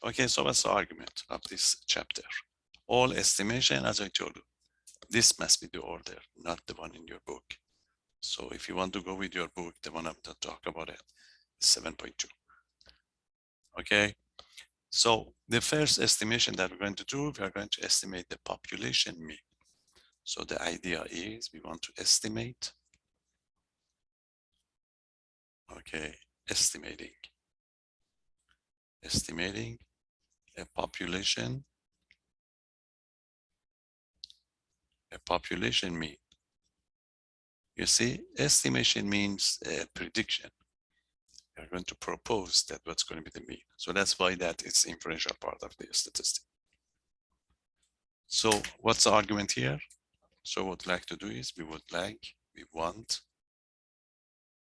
Okay, so what's the argument of this chapter? All estimation, as I told you, this must be the order, not the one in your book. So if you want to go with your book, the one I'm going to talk about it is 7.2. Okay, so the first estimation that we're going to do, we are going to estimate the population mean. So the idea is we want to estimate, okay, estimating a population mean. You see, estimation means a prediction. You're going to propose that what's going to be the mean. So that's why that is the inferential part of the statistic. So what's the argument here? So what we'd like to do is we want,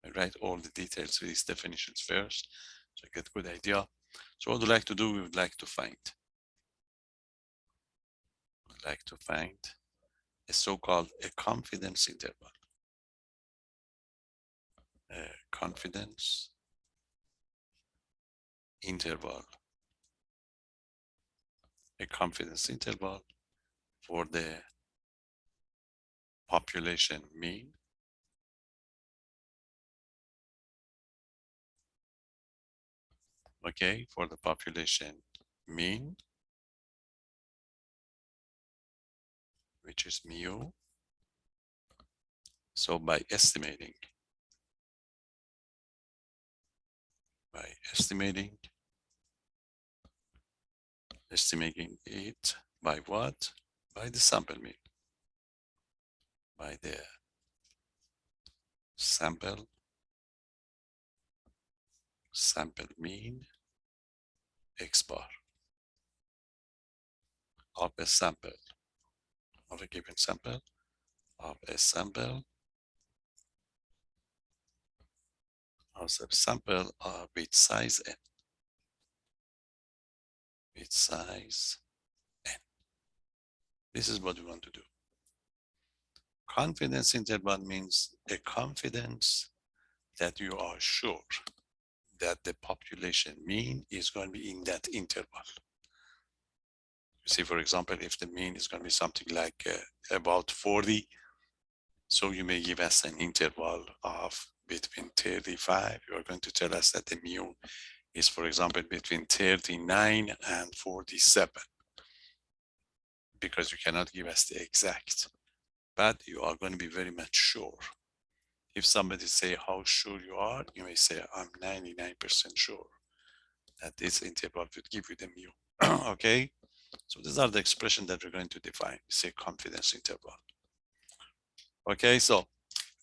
I write all the details of these definitions first, so I get a good idea. So what we'd like to do, we would like to find a so-called a confidence interval. A confidence interval. A confidence interval for the population mean. Okay, for the population mean, which is mu. So by estimating it by what? By the sample mean. By the sample mean X bar of a sample, of a given sample, of a sample, with size n. With size n. This is what we want to do. Confidence interval means a confidence that you are sure that the population mean is going to be in that interval. You see, for example, if the mean is going to be something like about 40, so you may give us an interval of between 35. You are going to tell us that the mu is, for example, between 39 and 47, because you cannot give us the exact, but you are going to be very much sure. If somebody say how sure you are, you may say, I'm 99% sure that this interval would give you the mu. Okay, so these are the expressions that we're going to define. Say confidence interval. Okay, so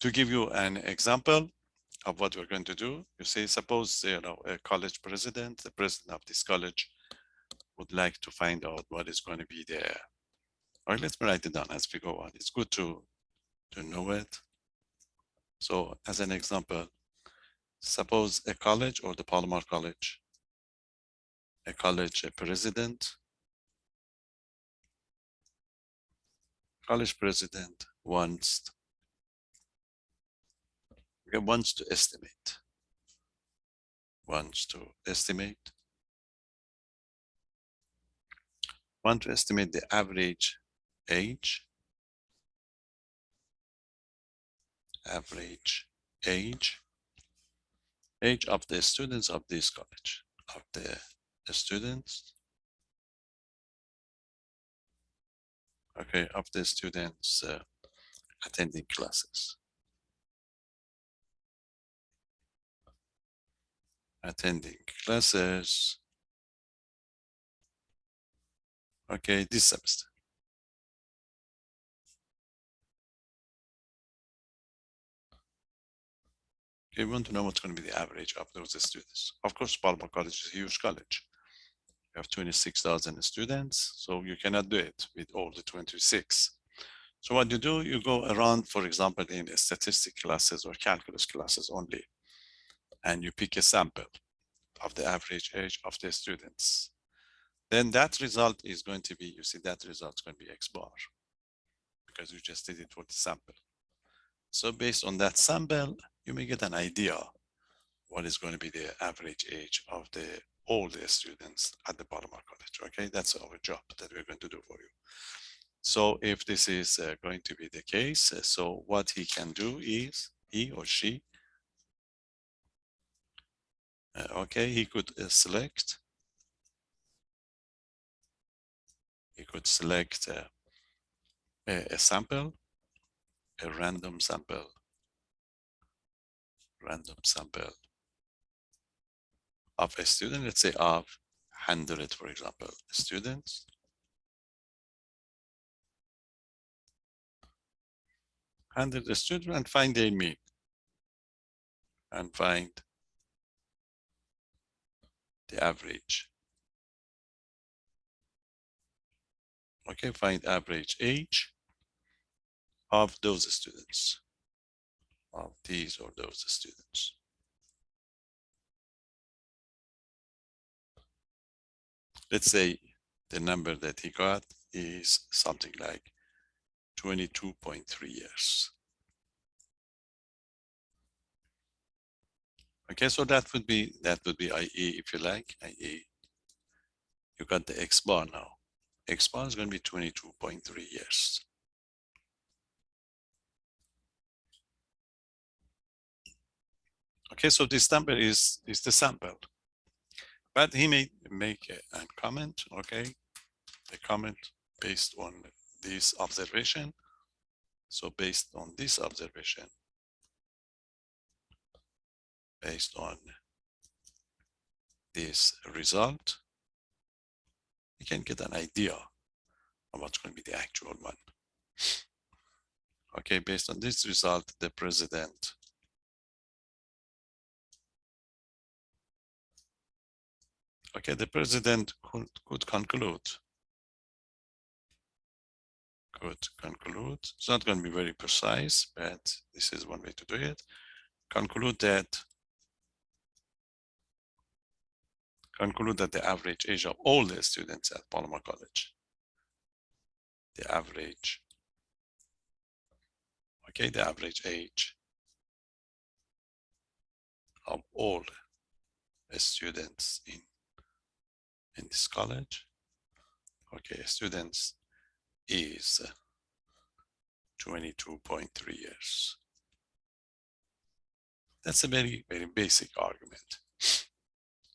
to give you an example of what we're going to do, you say, suppose a college president, the president of this college would like to find out what is going to be the, all right, let's write it down as we go on. It's good to know it. So as an example, suppose a college or the Palomar College, a president wants to estimate, the average age of the students of this college, of the students, okay, of the students attending classes. Okay, this semester. Okay, we want to know what's going to be the average of those students. Of course, Palomar College is a huge college. You have 26,000 students, so you cannot do it with all the 26. So what you do, you go around, for example, in statistics classes or calculus classes only, and you pick a sample of the average age of the students. Then that result is going to be, you see, that result is going to be X bar, because you just did it for the sample. So based on that sample, you may get an idea what is going to be the average age of the all the students at the Palomar College. Okay, that's our job that we're going to do for you. So if this is going to be the case, so what he can do is, he or she, okay, he could select a sample, a random sample of a student, let's say of 100, for example, students. 100 students, and find their mean, and find the average. Okay, find average age of those students, of these or those students. Let's say the number that he got is something like 22.3 years. Okay, so that would be IE, if you like, IE. You got the X bar now. X bar is going to be 22.3 years. Okay, so this number is the sample. But he may make a comment, okay, a comment based on this observation. So based on this observation, based on this result, you can get an idea of what's going to be the actual one. Okay, based on this result, the president could conclude. It's not going to be very precise, but this is one way to do it. Conclude that the average age of all the students at Palomar College, the average age of all students in this college, okay, students is 22.3 years. That's a very, very basic argument.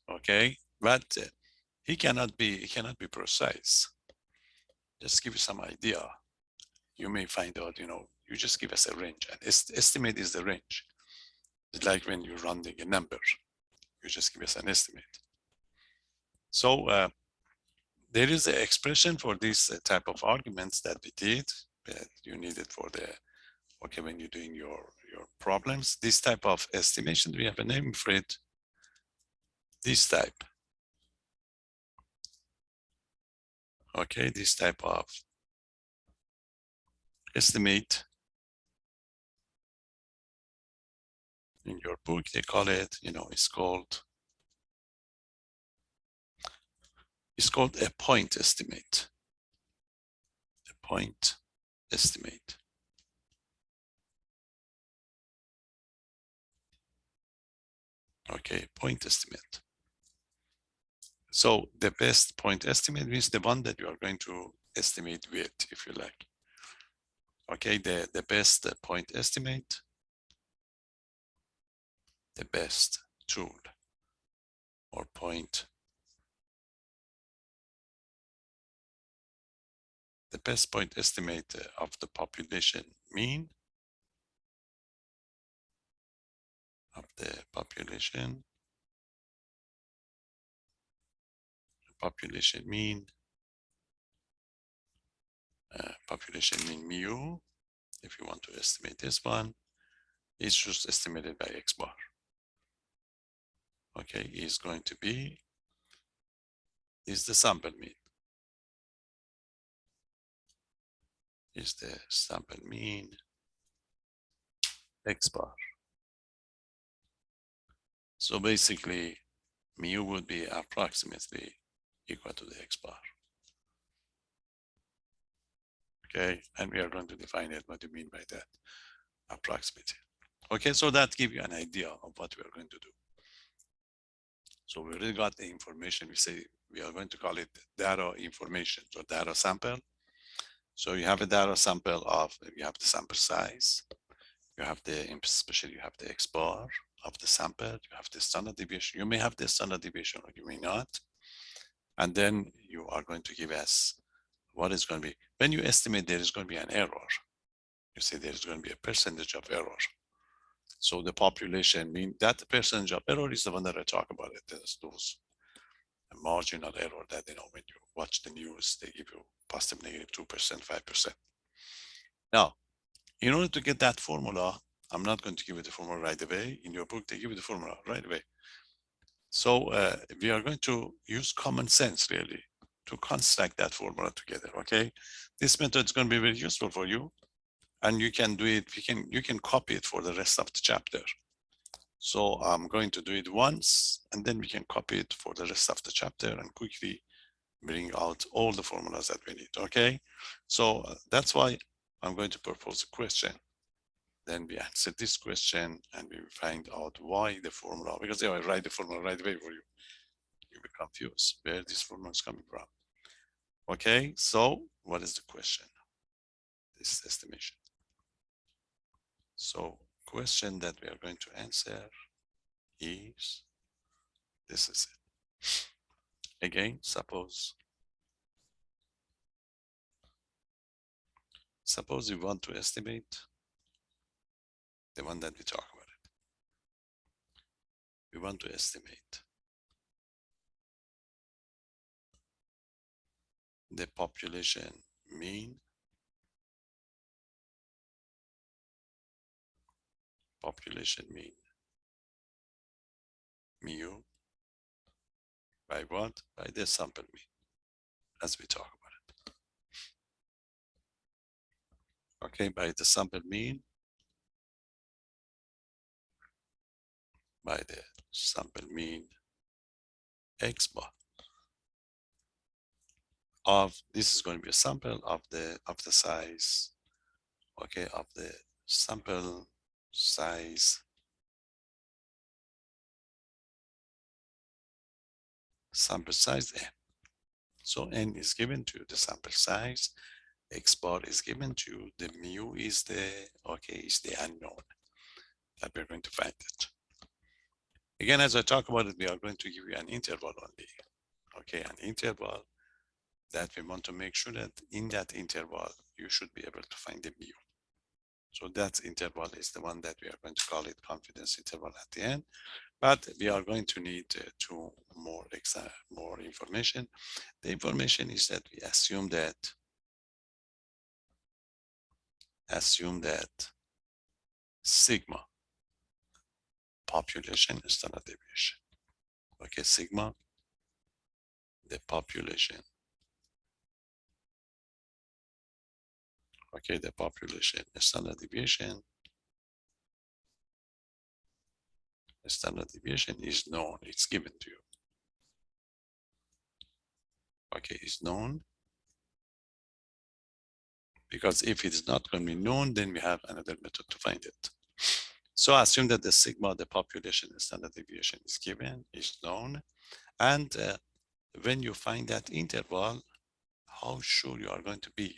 Okay, but he cannot be precise. Just give you some idea. You may find out, you just give us a range, and estimate is the range. It's like when you're rounding a number, you just give us an estimate. So there is an expression for this type of arguments that we did, that you need it for the, okay, when you're doing your problems. This type of estimation, we have a name for it, this type. Okay, this type of estimate, in your book they call it, it's called a point estimate. A point estimate. Okay, point estimate. So the best point estimate means the one that you are going to estimate with, if you like. Okay, the best point estimate, the best tool or point, the best point estimate of the population mean, population mean mu, if you want to estimate this one, is just estimated by X bar. Okay, is going to be, is the sample mean. Is the sample mean X bar. So basically, mu would be approximately equal to the X bar. Okay, and we are going to define it, what do you mean by that, approximately. Okay, so that gives you an idea of what we are going to do. So we already got the information. We say we are going to call it data information, so data sample. So you have a data sample of, you have the sample size, you have the, especially you have the X bar of the sample, you have the standard deviation. You may have the standard deviation or you may not. And then you are going to give us what is going to be, when you estimate there is going to be an error. You say there is going to be a percentage of error. So the population mean that percentage of error is the one that I talk about it. There's those marginal error that, you know, when you watch the news, they give you positive, negative 2%, 5%. Now, in order to get that formula, I'm not going to give you the formula right away. In your book, they give you the formula right away. So we are going to use common sense really to construct that formula together, okay? This method is going to be very useful for you, and you can do it, you can copy it for the rest of the chapter. So I'm going to do it once, and then we can copy it for the rest of the chapter and quickly bring out all the formulas that we need, okay? So that's why I'm going to propose a question. Then we answer this question and we find out why the formula, because if I write the formula right away for you, you'll be confused where this formula is coming from. Okay, so what is the question? This estimation. So question that we are going to answer is, this is it. Again, suppose you want to estimate the one that we talk about it. We want to estimate the population mean, mu, by what? By the sample mean, as we talk about it. Okay, by the sample mean, by the sample mean X bar of, this is going to be a sample of the size, okay, of the sample size n. So n is given to the sample size, X bar is given to the mu is the, okay, is the unknown that we're going to find it. Again, as I talk about it, we are going to give you an interval only, okay, an interval that we want to make sure that in that interval, you should be able to find the mu. So that interval is the one that we are going to call it confidence interval at the end. But we are going to need two more information. The information is that we assume that sigma, population standard deviation. Okay, sigma, the population. Okay, the population standard deviation is known, it's given to you. Okay, it's known, because if it is not going to be known, then we have another method to find it. So assume that the sigma, the population standard deviation is given, is known, and when you find that interval, how sure you are going to be.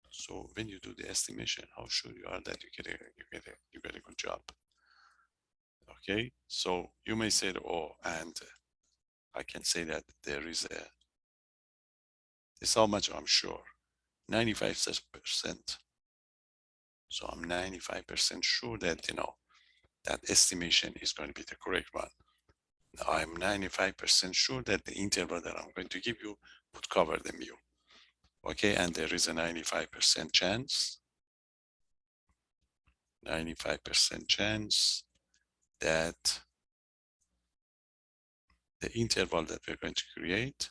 So when you do the estimation, how sure you are that you get a good job. Okay, so you may say, oh, and I can say that there is a, this is how much I'm sure, 95%. So I'm 95% sure that, you know, that estimation is going to be the correct one. I'm 95% sure that the interval that I'm going to give you would cover the mu. Okay, and there is a 95% chance, 95% chance that the interval that we're going to create,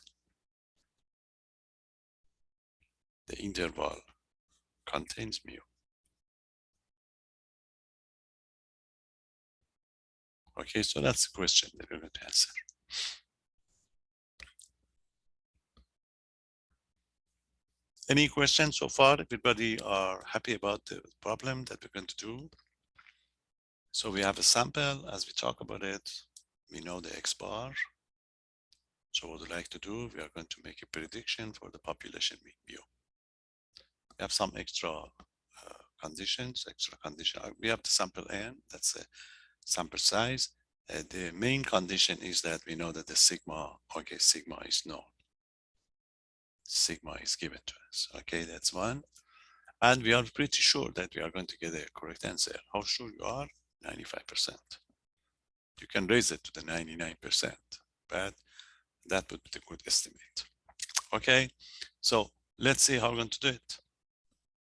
the interval contains mu. Okay, so that's the question that we're going to answer. Any questions so far? Everybody are happy about the problem that we're going to do? So we have a sample as we talk about it. we know the X bar. So what we'd like to do, we are going to make a prediction for the population mean mu. We have some extra conditions, We have the sample n, that's a sample size. The main condition is that we know that the sigma, okay, sigma is known. Sigma is given to us, okay, that's one. And we are pretty sure that we are going to get a correct answer. How sure you are? 95%. You can raise it to the 99%, but that would be the good estimate. Okay, so let's see how we're going to do it.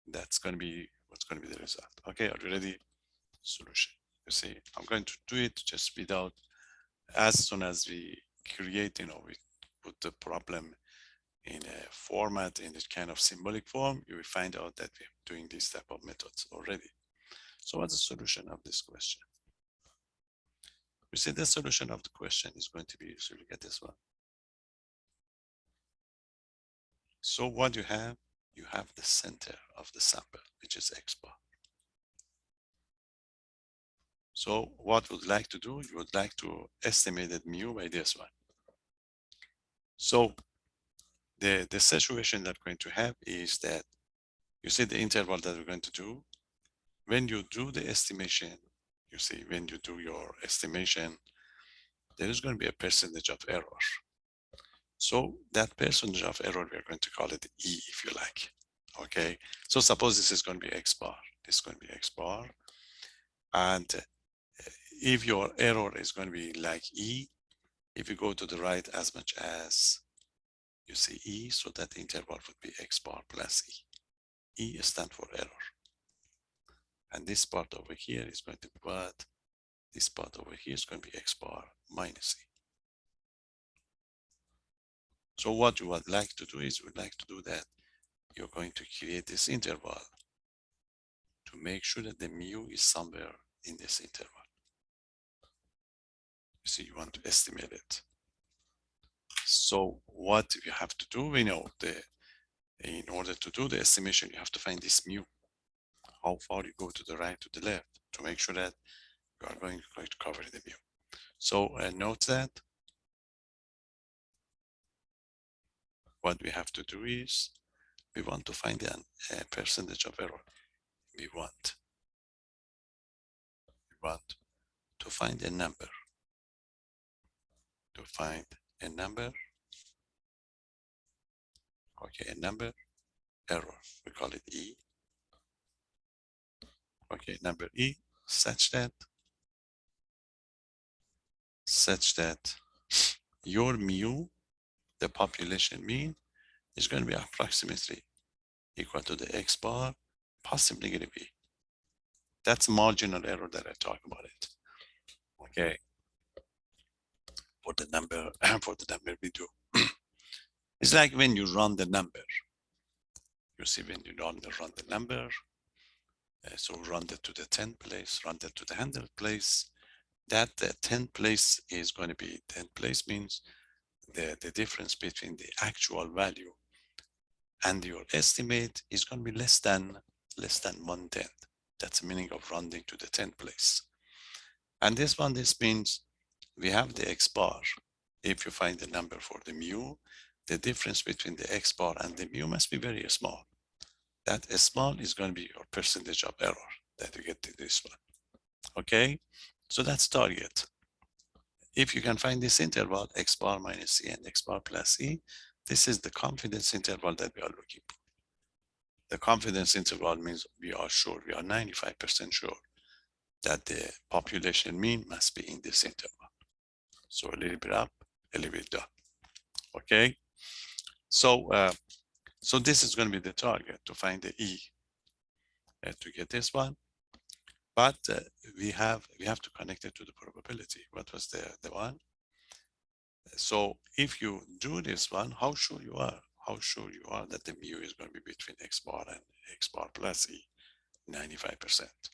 That's going to be what's going to be the result. Okay, are you ready? Solution. You see, I'm going to do it just without, as soon as we create, we put the problem in a format, in this kind of symbolic form, you will find out that we're doing this type of methods already. So what's the solution of this question? You see, the solution of the question is going to be, so look at this one. So what you have the center of the sample, which is X bar. So what would like to do, you would like to estimate that mu by this one. So the situation that we're going to have is that, you see the interval that we're going to do, when you do the estimation, you see, when you do your estimation, there is going to be a percentage of error. So that percentage of error, we are going to call it E, if you like. Okay, so suppose this is going to be X bar, this is going to be X bar, and if your error is going to be like E, if you go to the right as much as you see E, so that the interval would be X bar plus E. E stands for error. And this part over here is going to be what? This part over here is going to be X bar minus E. So what you would like to do is, we'd like to do that. You're going to create this interval to make sure that the mu is somewhere in this interval. You see, you want to estimate it. So what you have to do, we know in order to do the estimation, you have to find this mu. How far you go to the right, to the left, to make sure that you are going to cover the mu. So note that what we have to do is, we want to find a percentage of error. We want to find a number. To find a number, okay, a number error, we call it E. Okay, number E, such that your mu, the population mean, is going to be approximately equal to the X bar, possibly going to be. That's marginal error that I talk about it. Okay, for the number we do. It's like when you run the number. You see, when you run the number, so run that to the 10th place, run that to the 100th place. That 10th place is going to be, 10th place means the difference between the actual value and your estimate is going to be less than 1/10. That's the meaning of rounding to the 10th place. And this means we have the X bar. If you find the number for the mu, the difference between the X bar and the mu must be very small. That small is going to be your percentage of error that you get to this one. Okay, so that's target. If you can find this interval, X bar minus E and X bar plus E, this is the confidence interval that we are looking for. The confidence interval means we are sure, we are 95% sure that the population mean must be in this interval. So a little bit up, a little bit down. Okay, so so this is going to be the target, to find the E, to get this one. But we have to connect it to the probability. What was the one? So if you do this one, how sure you are? How sure you are that the mu is going to be between X bar and X bar plus E? 95%.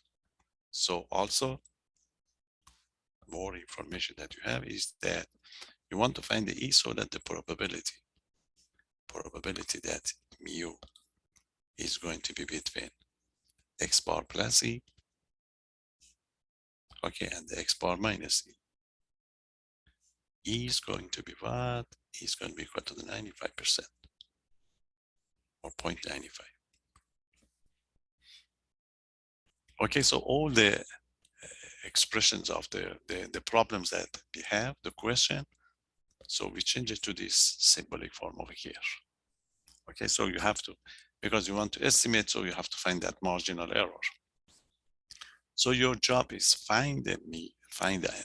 So also, more information that you have is that you want to find the E, so that the probability that mu is going to be between X bar plus E, okay, and the X bar minus E. E is going to be what? E is going to be equal to the 95% or 0.95. Okay, so all the expressions of the problems that we have, the question, so we change it to this symbolic form over here. Okay, so you have to, because you want to estimate, so you have to find that marginal error. So your job is find the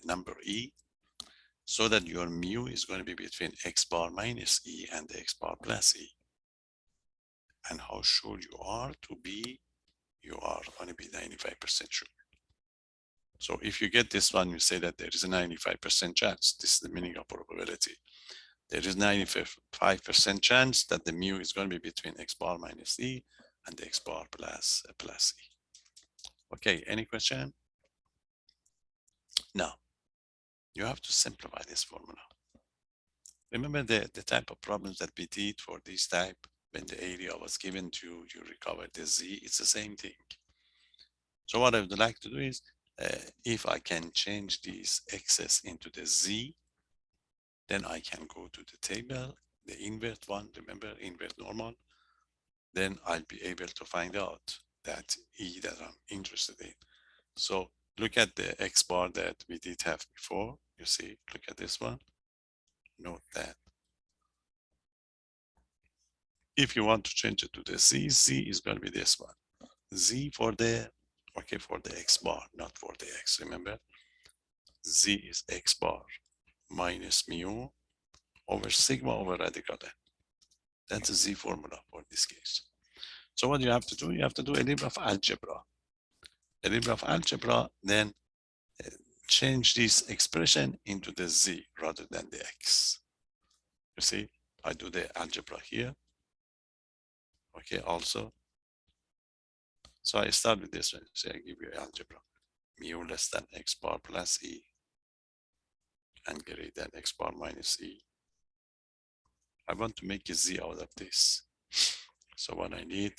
number E, so that your mu is going to be between x bar minus E and x bar plus E. And how sure you are to be, you are going to be 95% sure. So if you get this one, you say that there is a 95% chance. This is the meaning of probability. There is 95% chance that the mu is going to be between x bar minus E and x bar plus E. Okay, any question? Now, you have to simplify this formula. Remember the type of problems that we did for this type when the area was given to you recover the Z, it's the same thing. So what I would like to do is, if I can change these x's into the Z, then I can go to the table, the invert one, remember invert normal, then I'll be able to find out that E that I'm interested in. So look at the X bar that we did have before. You see, look at this one. Note that if you want to change it to the Z, Z is going to be this one. Z for the, okay, for the X bar, not for the X, remember? Z is X bar minus mu over sigma over radical n. That's a Z formula for this case. So what you have to do, you have to do a little bit of algebra. A little bit of algebra, then change this expression into the Z rather than the X. You see, I do the algebra here. Okay, also. So I start with this one. So I give you algebra. Mu less than X bar plus E and greater than X bar minus E. I want to make a Z out of this. So what I need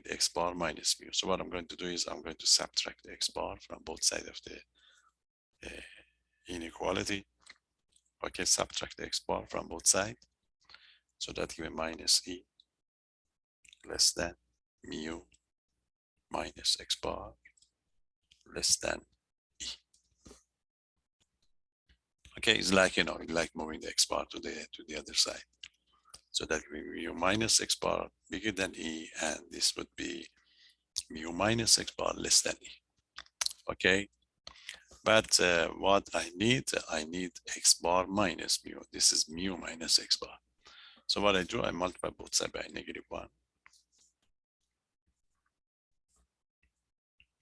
X bar minus mu. So what I'm going to do is I'm going to subtract X bar from both sides of the inequality. Okay, subtract X bar from both sides. So that give me minus E less than mu minus X bar less than E. Okay, it's like, like moving the X bar to the other side. So that will be mu minus X bar bigger than E, and this would be mu minus X bar less than E. Okay, but what I need X bar minus mu. This is mu minus X bar. So what I do, I multiply both sides by -1.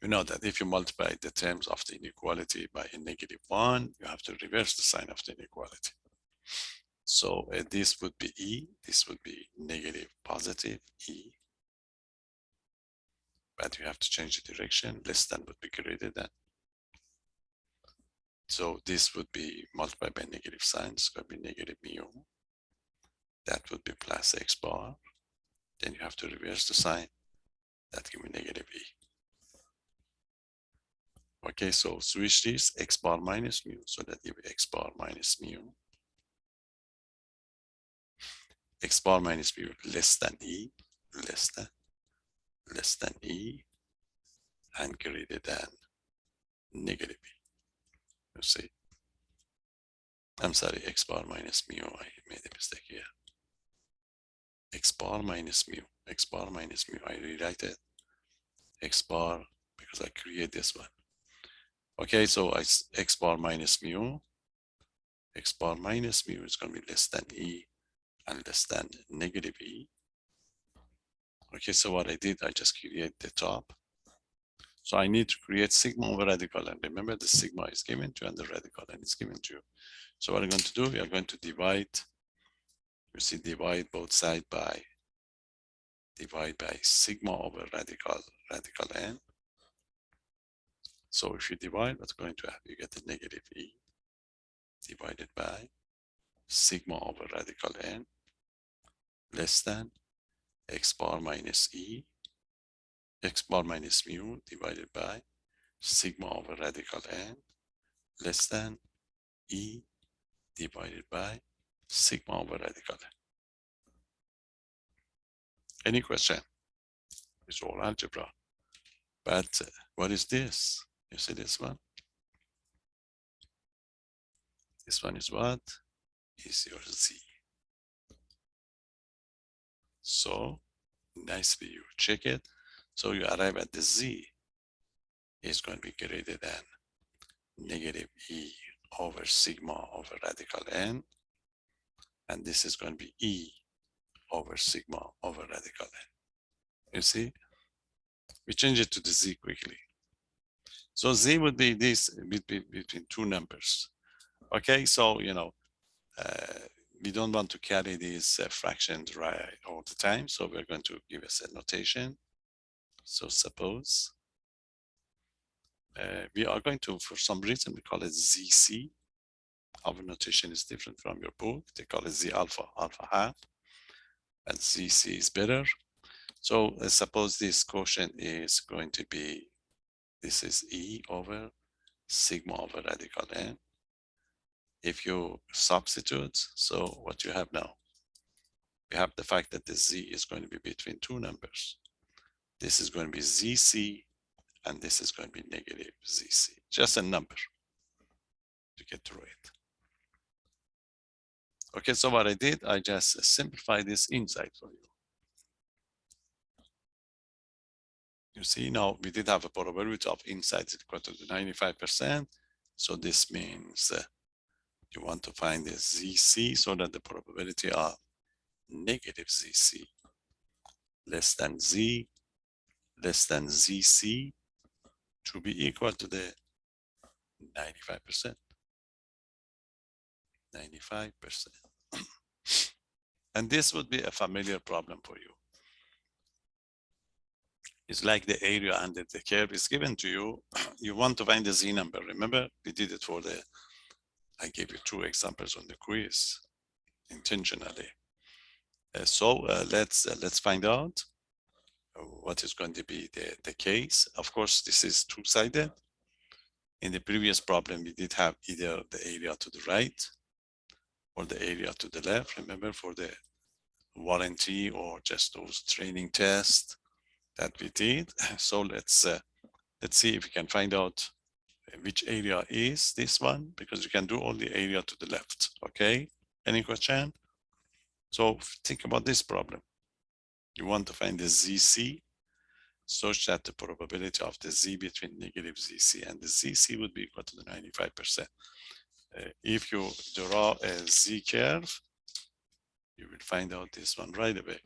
You know that if you multiply the terms of the inequality by a -1, you have to reverse the sign of the inequality. So this would be E, this would be negative positive E, but you have to change the direction. Less than would be greater than. So this would be multiplied by negative signs, it's going to be negative mu. That would be plus X bar. Then you have to reverse the sign. That give me negative E. Okay, so switch this X bar minus mu, so that give me X bar minus mu. X bar minus mu less than E, less than E, and greater than negative E. You see? I'm sorry, X bar minus mu, I made a mistake here. X bar minus mu, X bar minus mu, I rewrite it. X bar, because I create this one. Okay, so X bar minus mu, X bar minus mu is going to be less than E and less than negative E. Okay, so what I did, I just create the top. So I need to create sigma over radical, and remember the sigma is given to you and the radical and it's given to you. So what I'm going to do, we are going to divide, you see, divide both sides by sigma over radical n. So if you divide, what's going to happen? You get the negative E divided by sigma over radical n less than X bar minus E, X bar minus mu divided by sigma over radical n less than E divided by sigma over radical n. Any question? It's all algebra. But what is this? You see this one? This one is what? Is your z. So nicely you check it. So you arrive at the z is going to be greater than negative e over sigma over radical n. And this is going to be e over sigma over radical n. You see? We change it to the z quickly. So z would be this between two numbers. Okay, so we don't want to carry these fractions right all the time, so we're going to give us a notation. So suppose we are going to, for some reason, we call it ZC. Our notation is different from your book. They call it Z alpha, alpha half, and ZC is better. So suppose this quotient is going to be, this is E over sigma over radical n. If you substitute, so what you have now, we have the fact that the Z is going to be between two numbers. This is going to be ZC, and this is going to be negative ZC, just a number to get through it. Okay, so what I did, I just simplified this inside for you. You see, now we did have a probability of inside equal to 95%. So this means you want to find the ZC so that the probability of negative ZC less than Z less than ZC to be equal to the 95%. 95%. And this would be a familiar problem for you. It's like the area under the curve is given to you. You want to find the Z number. Remember, we did it for the, I gave you two examples on the quiz intentionally. Let's find out what is going to be the case. Of course, this is two-sided. In the previous problem, we did have either the area to the right or the area to the left. Remember, for the warranty or just those training tests that we did. So let's see if we can find out which area is this one, because you can do only area to the left. Okay, any question? So think about this problem. You want to find the ZC such that the probability of the Z between negative ZC and the ZC would be equal to the 95%. If you draw a Z curve, you will find out this one right away.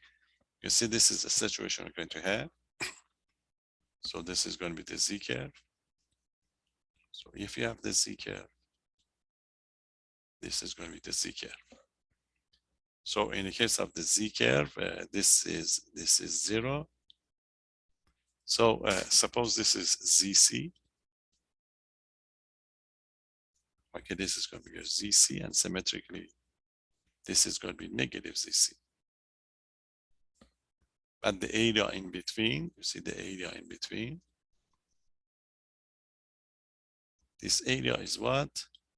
You see, this is the situation we're going to have. So this is going to be the Z curve. So if you have the Z curve, this is going to be the Z curve. So in the case of the Z curve, this is 0. So suppose this is ZC. Okay, this is going to be your ZC, and symmetrically, this is going to be negative ZC. But the area in between, you see the area in between. This area is what?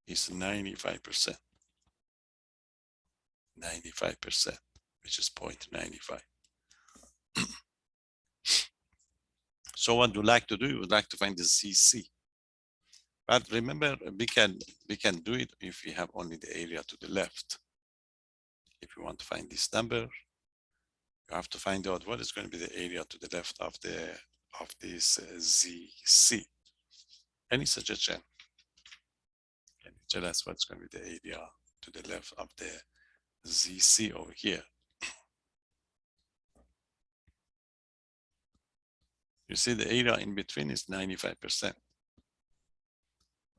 Is 95%. 95%, which is 0.95. So what you like to do, you would like to find the ZC. But remember, we can do it if we have only the area to the left. If you want to find this number, you have to find out what is going to be the area to the left of this ZC. Any suggestion? Can you tell us what's going to be the area to the left of the ZC over here? You see the area in between is 95%.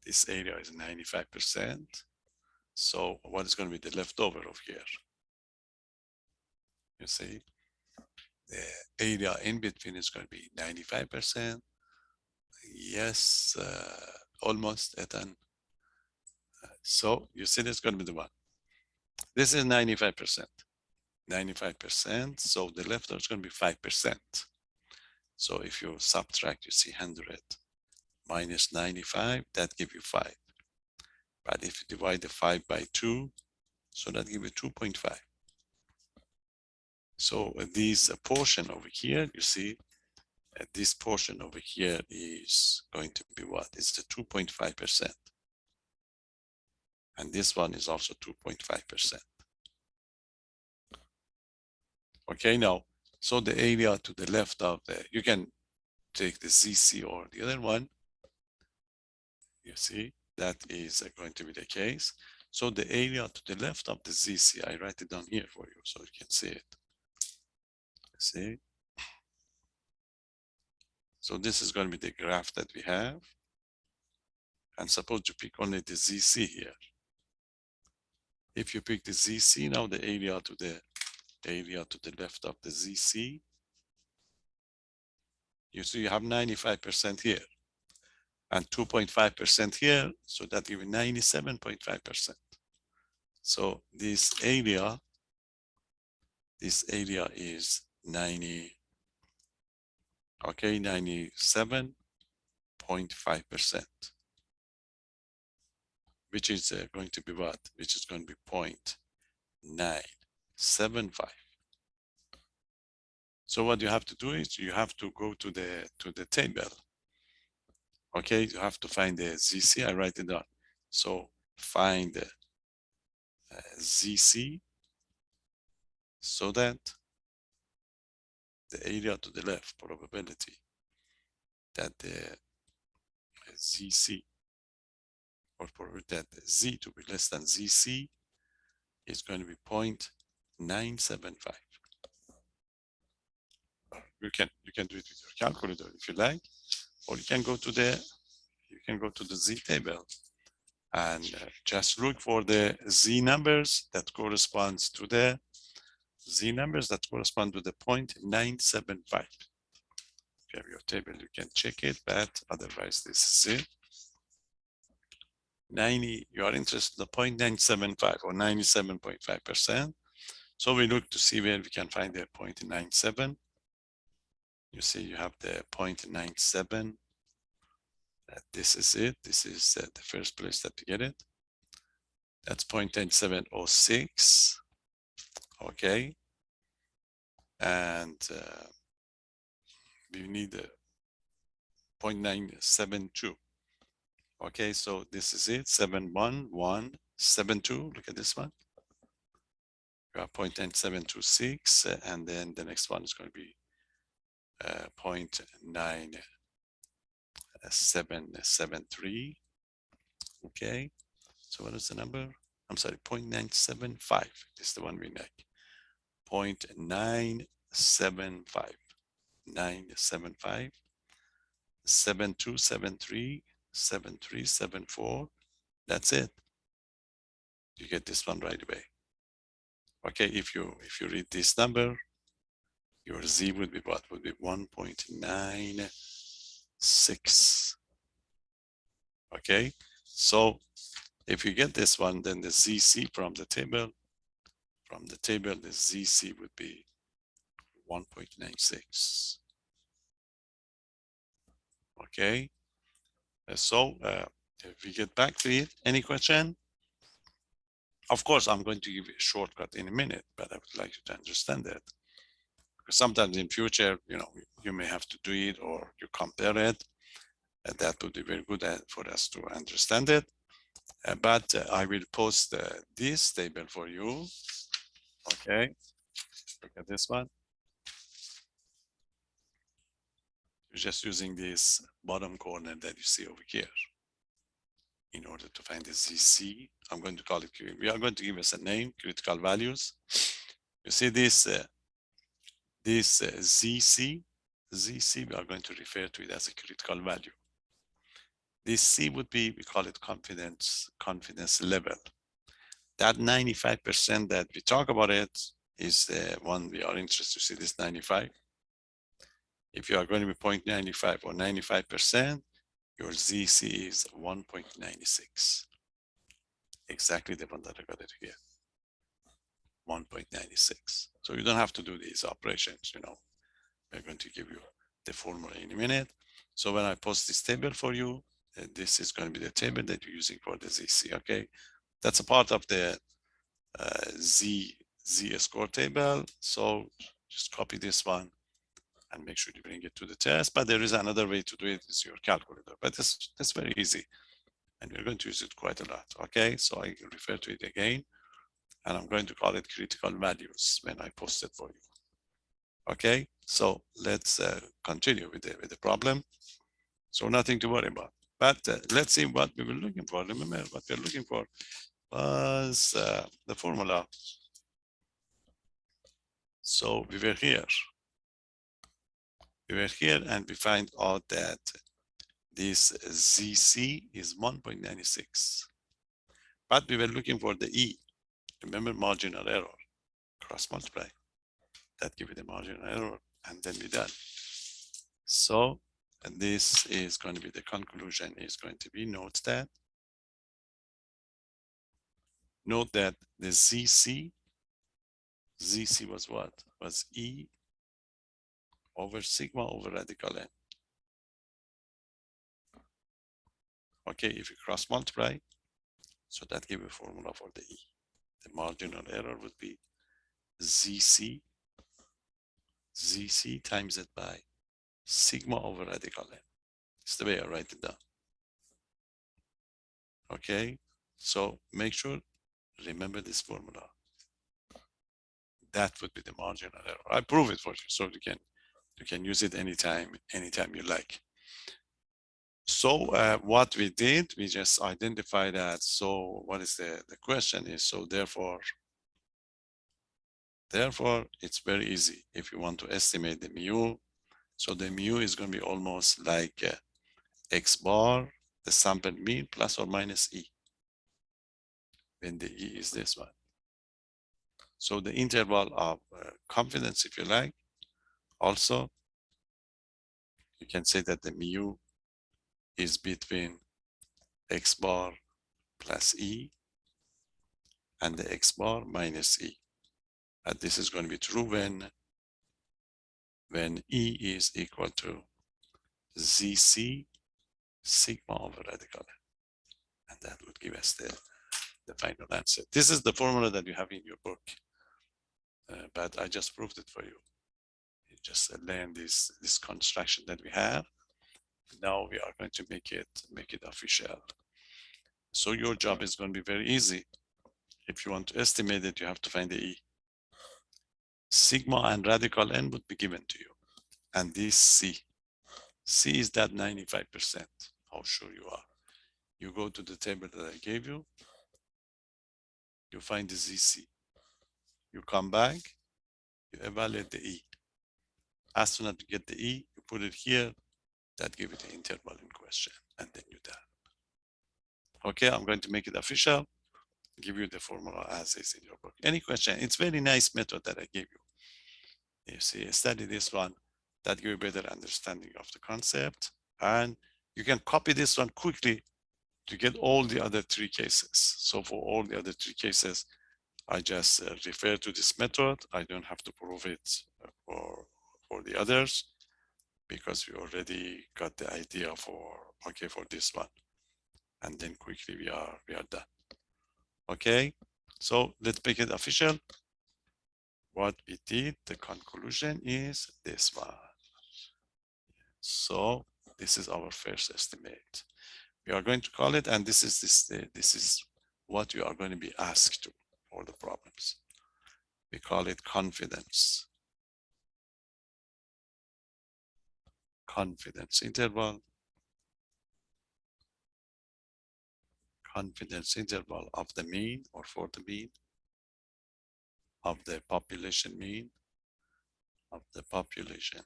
This area is 95%. So what is going to be the leftover of here? You see, the area in between is going to be 95%. Yes, almost at an. So you see, this is going to be the one. This is 95%. 95%. So the leftover is going to be 5%. So if you subtract, you see 100 minus 95, that gives you 5. But if you divide the 5 by 2, so that gives you 2.5. So this portion over here, you see, this portion over here is going to be what? It's the 2.5%. And this one is also 2.5%. Okay, now, so the area to the left of the, you can take the ZC or the other one. You see, that is going to be the case. So the area to the left of the ZC, I write it down here for you so you can see it. See? So this is going to be the graph that we have. And suppose you pick only the ZC here. If you pick the ZC, now the area to the left of the ZC, you see you have 95% here and 2.5% here, so that gives 97.5%. So this area is 97.5%, which is going to be what? Which is going to be 0.975. So what you have to do is you have to go to the table. Okay, you have to find the ZC. I write it down. So find the ZC so that the area to the left, probability that the ZC, or probability that Z to be less than ZC is going to be 0.975. You can do it with your calculator if you like, or you can go to the Z table and just look for the Z numbers that corresponds to the 0.975. If you have your table, you can check it, but otherwise this is it. 90, you are interested in the 0.975 or 97.5%. So we look to see where we can find the 0.97. You see, you have the 0.97. This is it. This is the first place that you get it. That's 0.9706. Okay. And we need a 0.972. Okay, so this is it, 71172. Look at this one. You have 0.9726, and then the next one is going to be 0.9773. Okay, so what is the number? I'm sorry, 0.975 is the one we need. 0.975, 975, 7273, 7374. That's it. You get this one right away. Okay, if you read this number, your Z would be what? Would be 1.96. Okay, so if you get this one, then the ZC from the table, the ZC would be 1.96. Okay, so if we get back to it, any question? Of course, I'm going to give you a shortcut in a minute, but I would like you to understand that. Because sometimes in future, you may have to do it or you compare it. That would be very good for us to understand it. But I will post this table for you. Okay, look at this one. You're just using this bottom corner that you see over here in order to find the ZC. I'm going to call it, we are going to give us a name, critical values. You see this, ZC, we are going to refer to it as a critical value. This C would be, we call it confidence level. That 95% that we talk about it is the one we are interested to see, this 95. If you are going to be 0.95 or 95%, your ZC is 1.96. Exactly the one that I got it here. 1.96. So you don't have to do these operations, We're going to give you the formula in a minute. So when I post this table for you, this is going to be the table that you're using for the ZC. Okay, that's a part of the Z score table. So just copy this one and make sure you bring it to the test. But there is another way to do it, is your calculator. But that's very easy, and we're going to use it quite a lot. Okay, so I refer to it again, and I'm going to call it critical values when I post it for you. Okay, so let's continue with the problem. So nothing to worry about. But let's see what we were looking for. Remember, what we're looking for was the formula. So we were here. We were here and we find out that this ZC is 1.96. But we were looking for the E. Remember, marginal error. Cross multiply. That gives you the marginal error, and then we're done. So, and this is going to be the conclusion, is going to be, note that the ZC was what? Was E over sigma over radical N. Okay, if you cross multiply, so that gives you a formula for the E. The marginal error would be ZC times it by sigma over radical N. It's the way I write it down. Okay, so make sure, remember this formula. That would be the marginal error. I prove it for you, so you can use it anytime you like. So what we did, we just identified that. So what is the question is, so therefore it's very easy. If you want to estimate the mu, so the mu is going to be almost like X bar, the sample mean, plus or minus E, when the E is this one. So the interval of confidence, if you like, also, you can say that the mu is between X bar plus E and the X bar minus E. And this is going to be true when E is equal to ZC sigma over radical N. And that would give us the final answer. This is the formula that you have in your book, but I just proved it for you. You just learn this construction that we have. Now we are going to make it official. So your job is going to be very easy. If you want to estimate it, you have to find the E. Sigma and radical N would be given to you. And this C is that 95%. How sure you are. You go to the table that I gave you, you find the ZC. You come back, you evaluate the E. As soon as you get the E, you put it here, that gives you the interval in question, and then you're done. Okay, I'm going to make it official, give you the formula as is in your book. Any question? It's very nice method that I gave you. You see, study this one, that give you better understanding of the concept, and you can copy this one quickly to get all the other three cases. So for all the other three cases, I just refer to this method. I don't have to prove it for the others, because we already got the idea for this one. And then quickly we are done. Okay, so let's make it official. What we did, the conclusion is this one. So this is our first estimate. We are going to call it, and this is what you are going to be asked to for the problems. We call it confidence interval. Confidence interval of the mean, or for the mean, of the population mean, of the population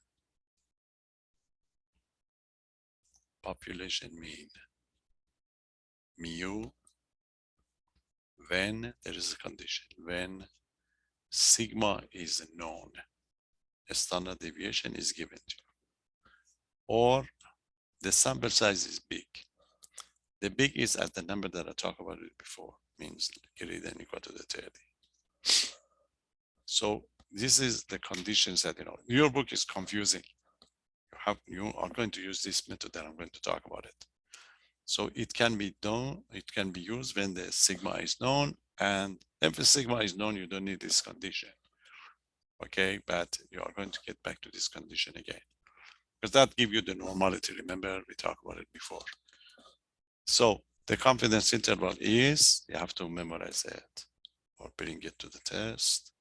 mean, mu, when there is a condition, when sigma is known, a standard deviation is given to you, or the sample size is big. The big is at the number that I talked about it before, means greater than or equal to the 30. So this is the conditions that, your book is confusing. You are going to use this method that I'm going to talk about it. So it can be done, it can be used when the sigma is known, and if the sigma is known, you don't need this condition. Okay, but you are going to get back to this condition again, because that gives you the normality. Remember, we talked about it before. So the confidence interval is, you have to memorize it or bring it to the test.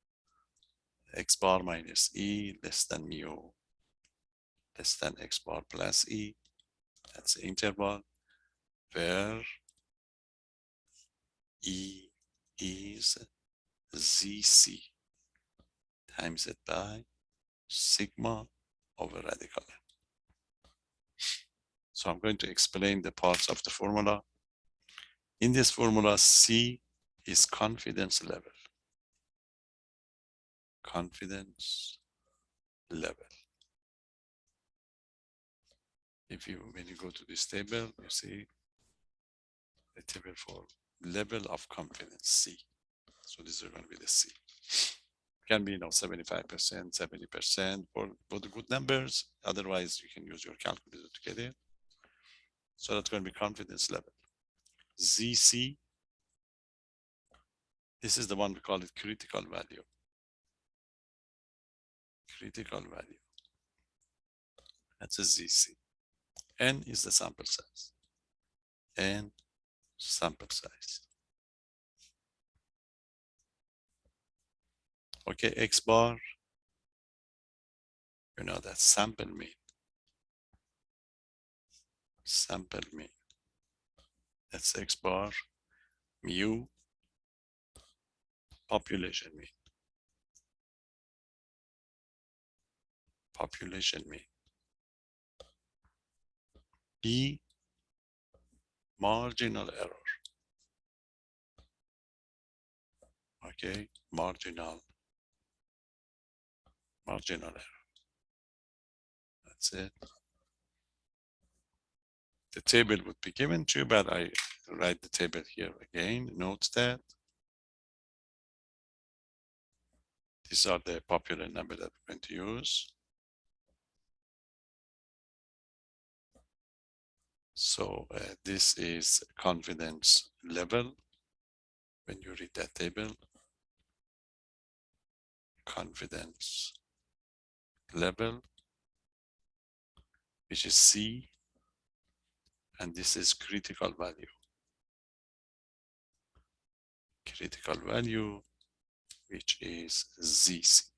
X bar minus E less than mu less than X bar plus E. That's the interval where E is ZC times it by sigma over radical n. So I'm going to explain the parts of the formula. In this formula, C is confidence level. Confidence level. When you go to this table, you see the table for level of confidence, C. So this is going to be the C. Can be 75%, 70% for the good numbers. Otherwise, you can use your calculator to get it. So that's going to be confidence level. ZC, this is the one we call it critical value. Critical value. That's a ZC. N is the sample size. N sample size. Okay, X bar, you know that's sample mean. Sample mean. That's X bar, mu, population mean. Population mean. B, marginal error. Okay, marginal error. That's it. The table would be given to you, but I write the table here again. Note that these are the popular number that we're going to use. So this is confidence level. When you read that table, confidence level, which is C, and this is critical value. Critical value, which is ZC.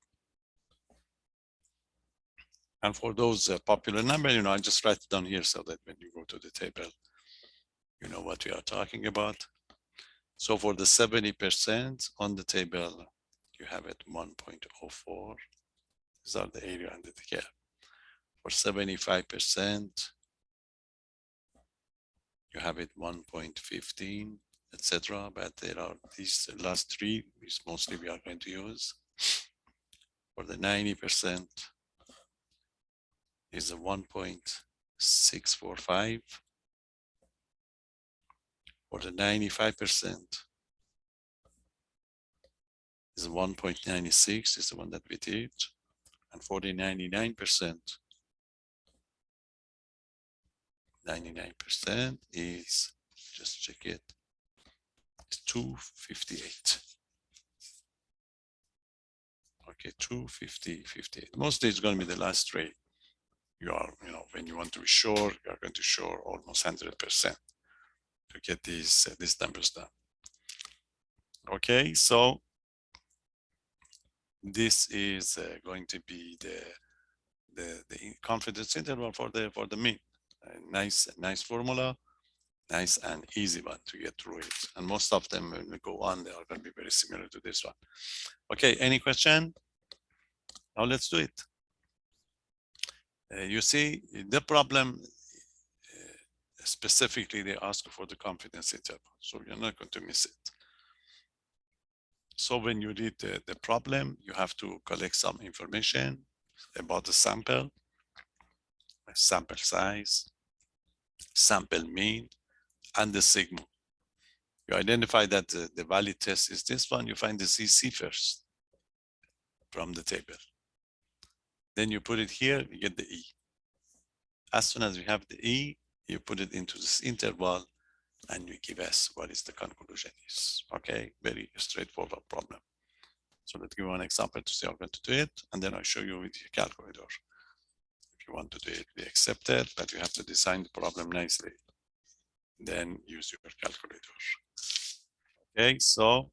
And for those popular numbers, I just write it down here so that when you go to the table, you know what we are talking about. So for the 70% on the table, you have it 1.04. These are the area under the cap. For 75%, you have it 1.15, etc. But there are these last three, which mostly we are going to use. For the 90%, is a 1.645. For the 95%, is 1.96, is the one that we did. And for the 99%, 99% is, just check it, it's 258. Okay, 258. Mostly it's going to be the last three. You are, when you want to be sure, you are going to show almost 100% to get these numbers done. Okay, so this is going to be the confidence interval for the mean. Nice formula, nice and easy one to get through it. And most of them, when we go on, they are going to be very similar to this one. Okay, any question? Now let's do it. You see, the problem, specifically, they ask for the confidence interval, so you're not going to miss it. So when you read the problem, you have to collect some information about the sample size, sample mean, and the sigma. You identify that the valid test is this one, you find the ZC first from the table. Then you put it here, you get the E. As soon as you have the E, you put it into this interval, and you give us what is the conclusion is. Okay, very straightforward problem. So let's give one example to see how I'm going to do it, and then I'll show you with your calculator. If you want to do it, we accept it, but you have to design the problem nicely. Then use your calculator. Okay, so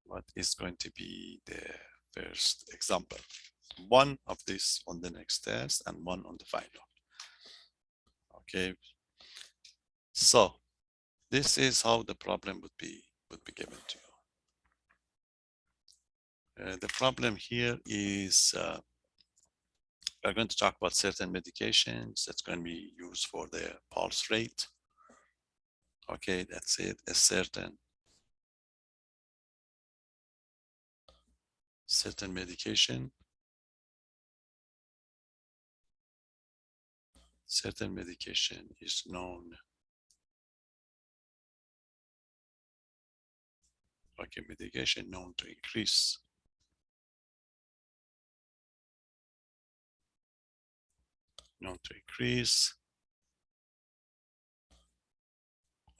what is going to be the first example? One of this on the next test and one on the final. Okay, so this is how the problem would be given to you. The problem here is we're going to talk about certain medications that's going to be used for the pulse rate. Okay, that's it. A certain medication. Certain medication is known. Okay, medication known to increase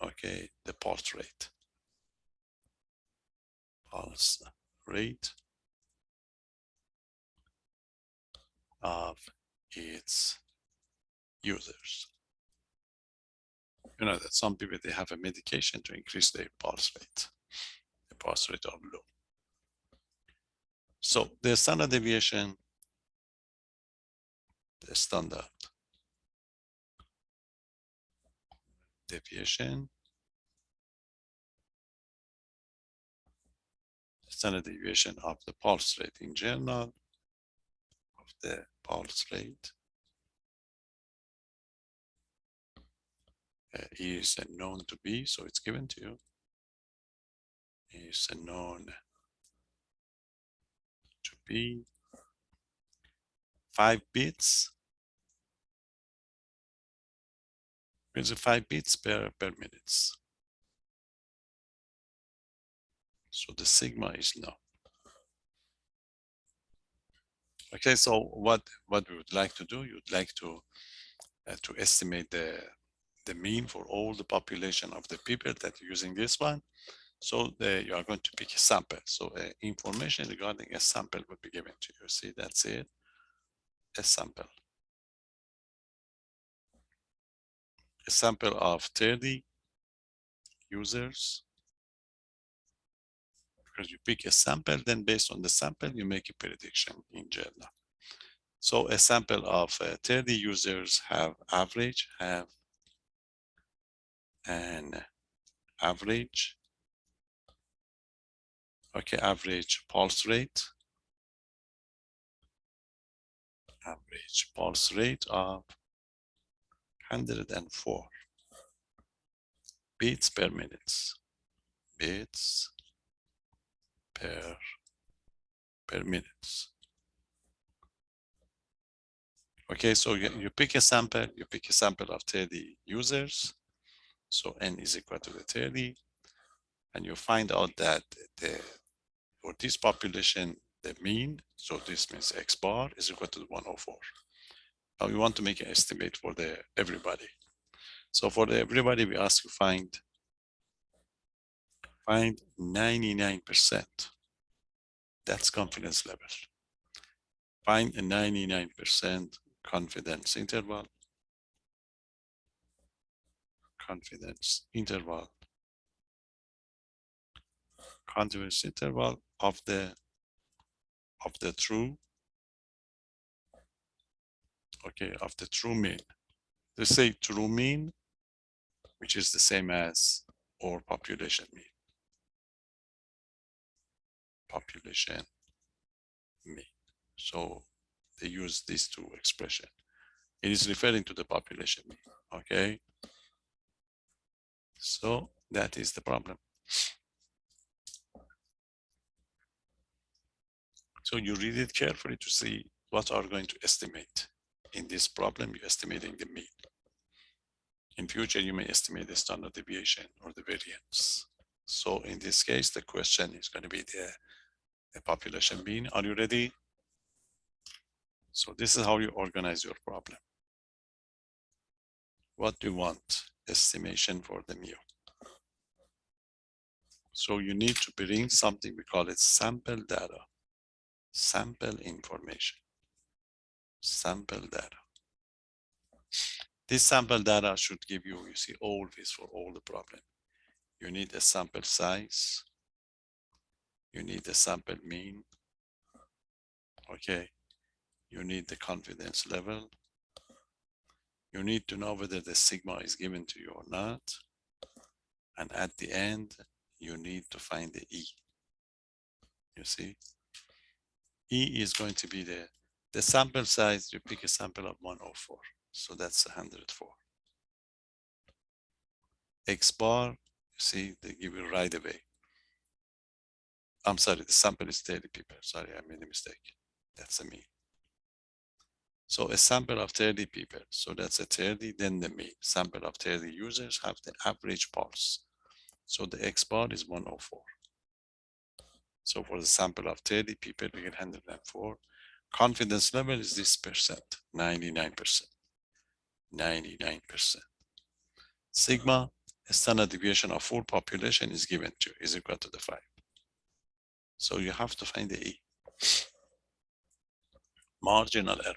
okay, the pulse rate of its users. You know that some people, they have a medication to increase their pulse rate. The pulse rate are low. So the standard deviation, the standard deviation of the pulse rate in general, of the pulse rate is known to be, so it's given to you, is known to be 5 beats. With 5 beats per minute. So the sigma is known. Okay, so what we would like to do, you'd like to estimate the mean for all the population of the people that are using this one. So you are going to pick a sample. So information regarding a sample would be given to you. See, that's it, a sample. A sample of 30 users. Because you pick a sample, then based on the sample, you make a prediction in general. So a sample of 30 users have an average, okay, average pulse rate of 104 beats per minute. Beats per minute. Okay, so you pick a sample, of 30 users. So n is equal to the 30, and you find out that for this population, the mean, so this means x bar is equal to 104. Now we want to make an estimate for everybody. So for everybody, we ask you find 99%. That's confidence level. Find a 99% confidence interval. Confidence interval of the true, okay, of the true mean. Let's say true mean, which is the same as or population mean. Population mean. So they use these two expressions. It is referring to the population mean, okay? So that is the problem. So you read it carefully to see what are going to estimate. In this problem, you're estimating the mean. In future, you may estimate the standard deviation or the variance. So in this case, the question is going to be the population mean. Are you ready? So this is how you organize your problem. What do you want? Estimation for the mu. So you need to bring something, we call it sample data, sample information, sample data. This sample data should give you, you see, always for all the problem. You need a sample size, you need the sample mean, okay? You need the confidence level. You need to know whether the sigma is given to you or not. And at the end, you need to find the E. You see? E is going to be the sample size. You pick a sample of 104. So that's 104. X bar, you see, they give you right away. I'm sorry, the sample is 30 people. Sorry, I made a mistake. That's a mean. So a sample of 30 people. So that's a 30, then the mean. Sample of 30 users have the average pulse. So the X bar is 104. So for the sample of 30 people, we get 104. Confidence level is this percent, 99%. 99%. Sigma, a standard deviation of full population is given to, is equal to the 5. So you have to find the E. Marginal error.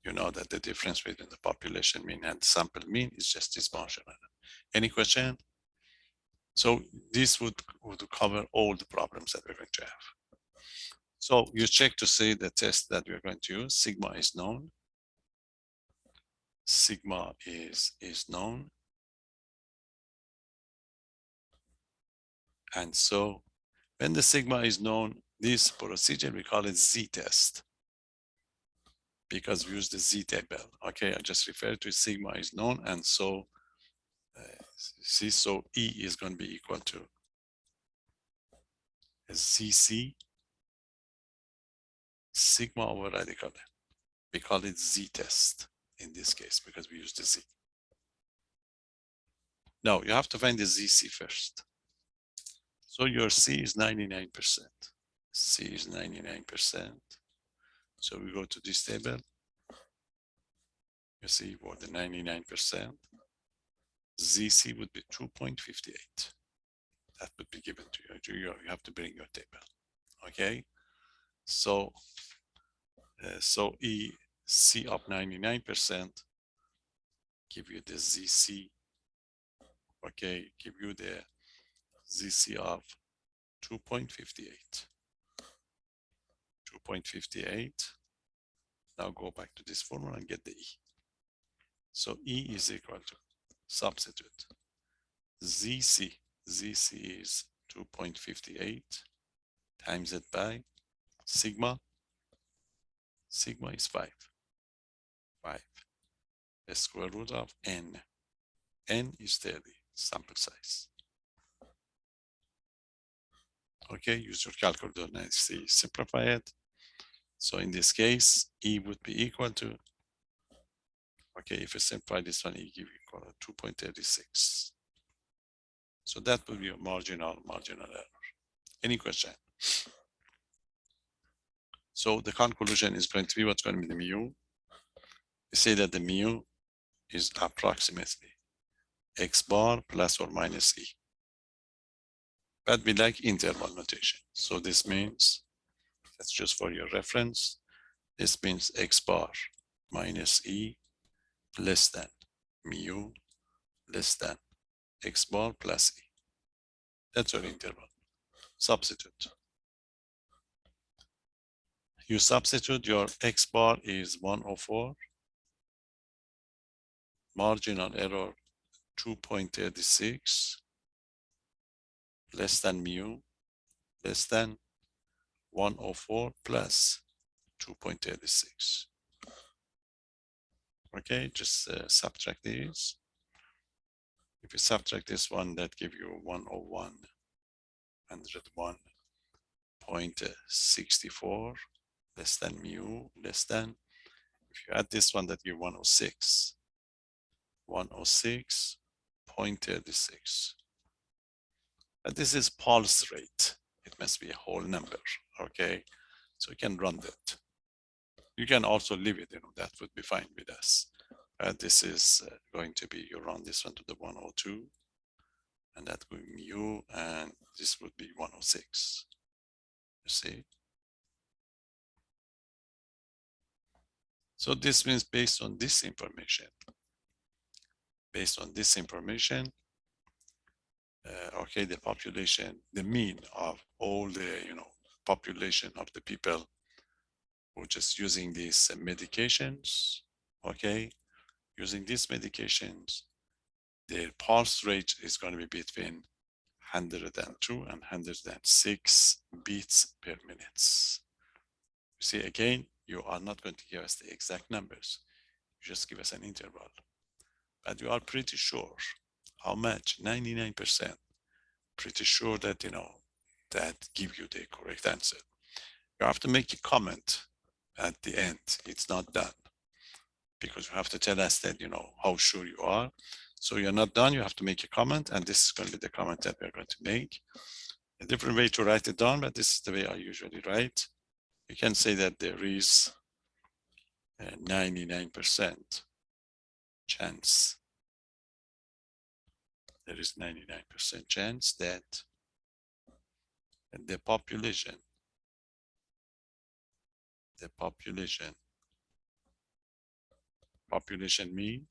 You know that the difference between the population mean and sample mean is just this marginal error. Any question? So this would cover all the problems that we're going to have. So you check to see the test that we're going to use. Sigma is known. Sigma is known. And so when the sigma is known, this procedure, we call it Z-test, because we use the Z table. Okay, I just referred to sigma is known, and so see, so E is going to be equal to ZC sigma over radical. We call it Z-test in this case because we use the Z. Now you have to find the ZC first. So your C is 99%. C is 99%. So we go to this table. You see for the 99%, ZC would be 2.58. That would be given to you. You have to bring your table. Okay. So, so E, C of 99% give you the ZC. Okay, give you the ZC of 2.58. 2.58. Now go back to this formula and get the E. So E is equal to, substitute, ZC. ZC is 2.58 times it by sigma. Sigma is 5. 5. The square root of N. N is 30, sample size. Okay, use your calculator and see, simplify it. So in this case, E would be equal to, okay, if you simplify this one, E give you equal to 2.36. So that would be a marginal error. Any question? So the conclusion is going to be what's going to be the mu. We say that the mu is approximately X bar plus or minus E. But we like interval notation. So this means, that's just for your reference, this means X bar minus E less than mu less than X bar plus E. That's your interval. Substitute. You substitute, your X bar is 104, marginal error 2.36, less than mu, less than 104 plus 2.36. Okay, just subtract these. If you subtract this one, that give you 101, 101.64, less than mu, less than, if you add this one, that give 106, 106.36. But this is pulse rate. It must be a whole number, okay? So you can run that. You can also leave it, that would be fine with us. This is going to be, you run this one to the 102, and that will be mu, and this would be 106. You see? So this means based on this information, okay, the population, the mean of all the, population of the people who are just using these medications, okay, using these medications, their pulse rate is going to be between 102 and 106 beats per minute. You see, again, you are not going to give us the exact numbers. You just give us an interval. But you are pretty sure. How much? 99%. Pretty sure that, that give you the correct answer. You have to make a comment at the end. It's not done. Because you have to tell us that, how sure you are. So you're not done, you have to make a comment, and this is going to be the comment that we're going to make. A different way to write it down, but this is the way I usually write. You can say that there is a 99% chance. There is 99% chance that the population mean,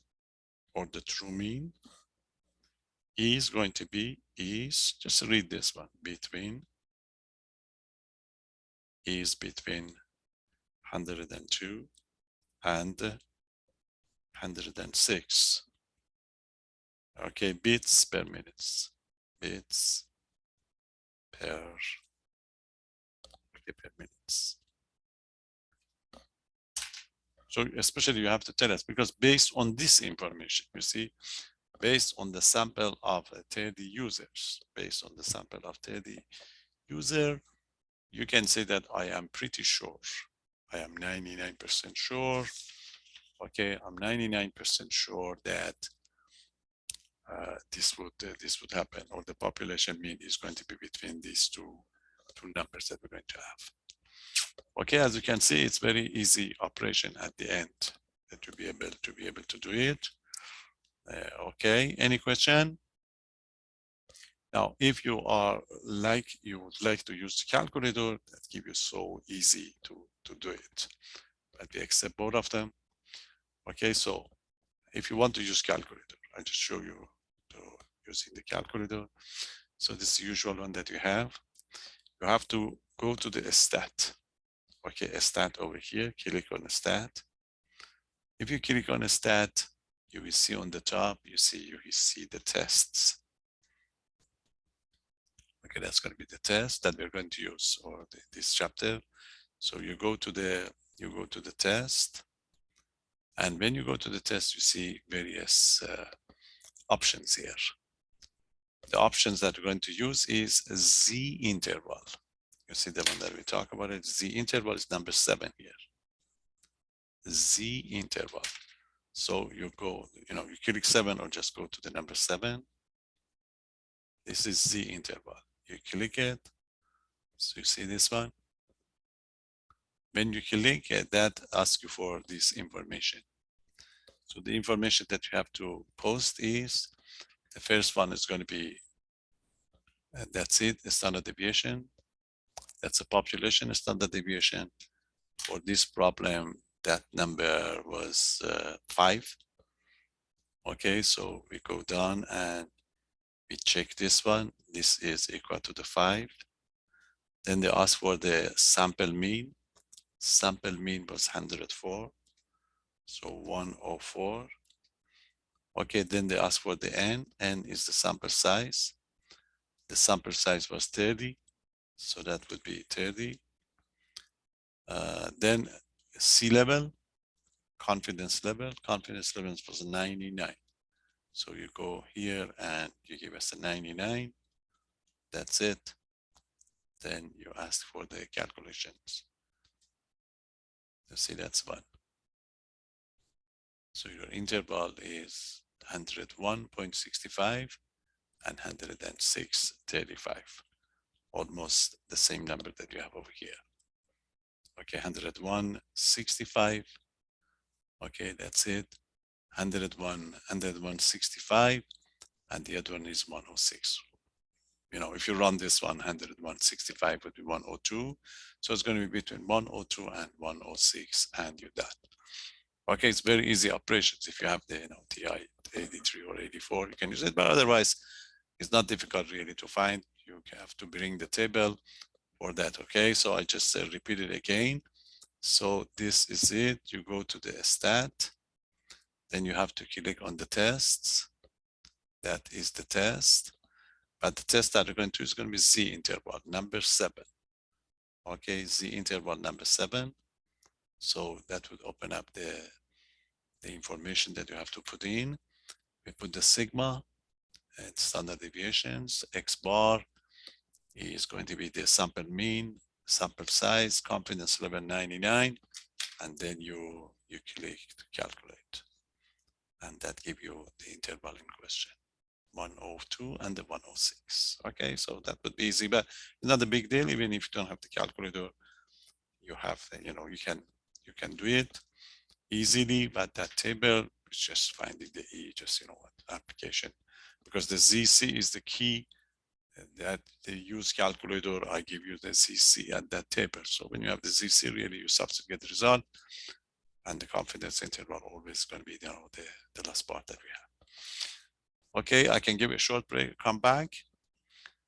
or the true mean, is going to be, just read this one, between 102 and 106. Okay, beats per minute. Beats per minutes. So especially you have to tell us, because based on this information, you see, based on the sample of 30 users, you can say that I am pretty sure. I am 99% sure. Okay, I'm 99% sure that this would happen, or the population mean is going to be between these two numbers that we're going to have. Okay, as you can see, it's very easy operation at the end to be able to do it. Okay, any question? Now, if you would like to use the calculator, that give you so easy to do it. But we accept both of them. Okay, so if you want to use calculator, I just show you using the calculator. So this is the usual one that you have. You have to go to the stat. Okay, a stat over here, click on a stat. If you click on a stat, you will see on the top, you see the tests. Okay, that's going to be the test that we're going to use, or this chapter. So you go to the test, and when you go to the test, you see various options here. The options that we're going to use is Z interval. You see the one that we talk about it. Z interval is number 7 here. Z interval. So you go, you click 7 or just go to the number 7. This is Z interval. You click it. So you see this one. When you click it, that asks you for this information. So the information that you have to post is, the first one is going to be, that's it, the standard deviation. That's a population standard deviation. For this problem, that number was 5. Okay, so we go down and we check this one. This is equal to the 5. Then they ask for the sample mean. Sample mean was 104. So 104. Okay, then they ask for the N. N is the sample size. The sample size was 30. So that would be 30. Then C level, confidence level. Confidence level was 99. So you go here and you give us a 99. That's it. Then you ask for the calculations. You see, that's one. So your interval is 101.65 and 106.35. Almost the same number that you have over here. Okay, 101.65. Okay, that's it. 101, 165, and the other one is 106. If you run this 101.65 would be 102. So it's going to be between 102 and 106, and you're done. Okay, it's very easy operations. If you have the TI 83 or 84, you can use it, but otherwise, it's not difficult really to find. You have to bring the table for that. Okay, so I just repeat it again. So this is it. You go to the stat, then you have to click on the tests. That is the test. But the test that we're going to is going to be Z interval number 7. Okay, Z interval number 7. So that would open up the information that you have to put in. We put the sigma and standard deviations. X bar is going to be the sample mean, sample size, confidence level 99, and then you click to calculate, and that gives you the interval in question. 102 and the 106. Okay, so that would be easy, but it's not a big deal. Even if you don't have the calculator, you have, you can do it easily. But that table is just finding the just application, because the ZC is the key. That they use calculator. I give you the ZC at that table. So when you have the ZC, really you substitute the result, and the confidence interval always going to be the last part that we have. Okay, I can give a short break, come back.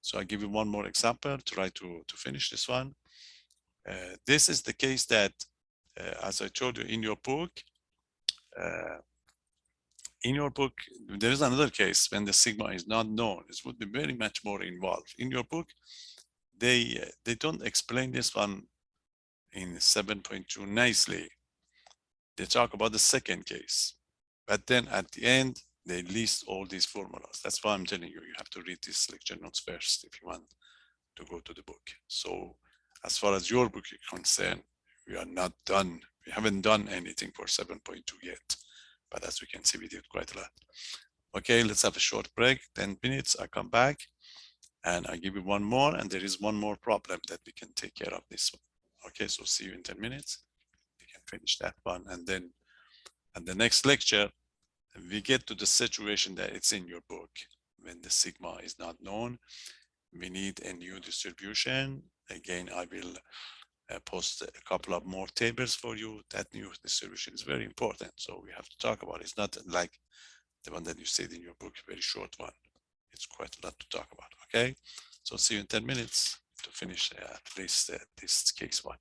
So I give you one more example to try to finish this one. This is the case that, as I told you in your book, there is another case when the sigma is not known. This would be very much more involved. In your book, they don't explain this one in 7.2 nicely. They talk about the second case, but then at the end, they list all these formulas. That's why I'm telling you, you have to read these lecture notes first if you want to go to the book. So as far as your book is concerned, we are not done. We haven't done anything for 7.2 yet, but as we can see, we did quite a lot. Okay, let's have a short break, 10 minutes. I come back and I give you one more, and there is one more problem that we can take care of this one. Okay, so see you in 10 minutes. We can finish that one, and then at the next lecture, we get to the situation that it's in your book. When the sigma is not known, we need a new distribution. Again, I will post a couple of more tables for you. That new distribution is very important, so we have to talk about it. It's not like the one that you said in your book, very short one. It's quite a lot to talk about. Okay, so see you in 10 minutes to finish at least this case one.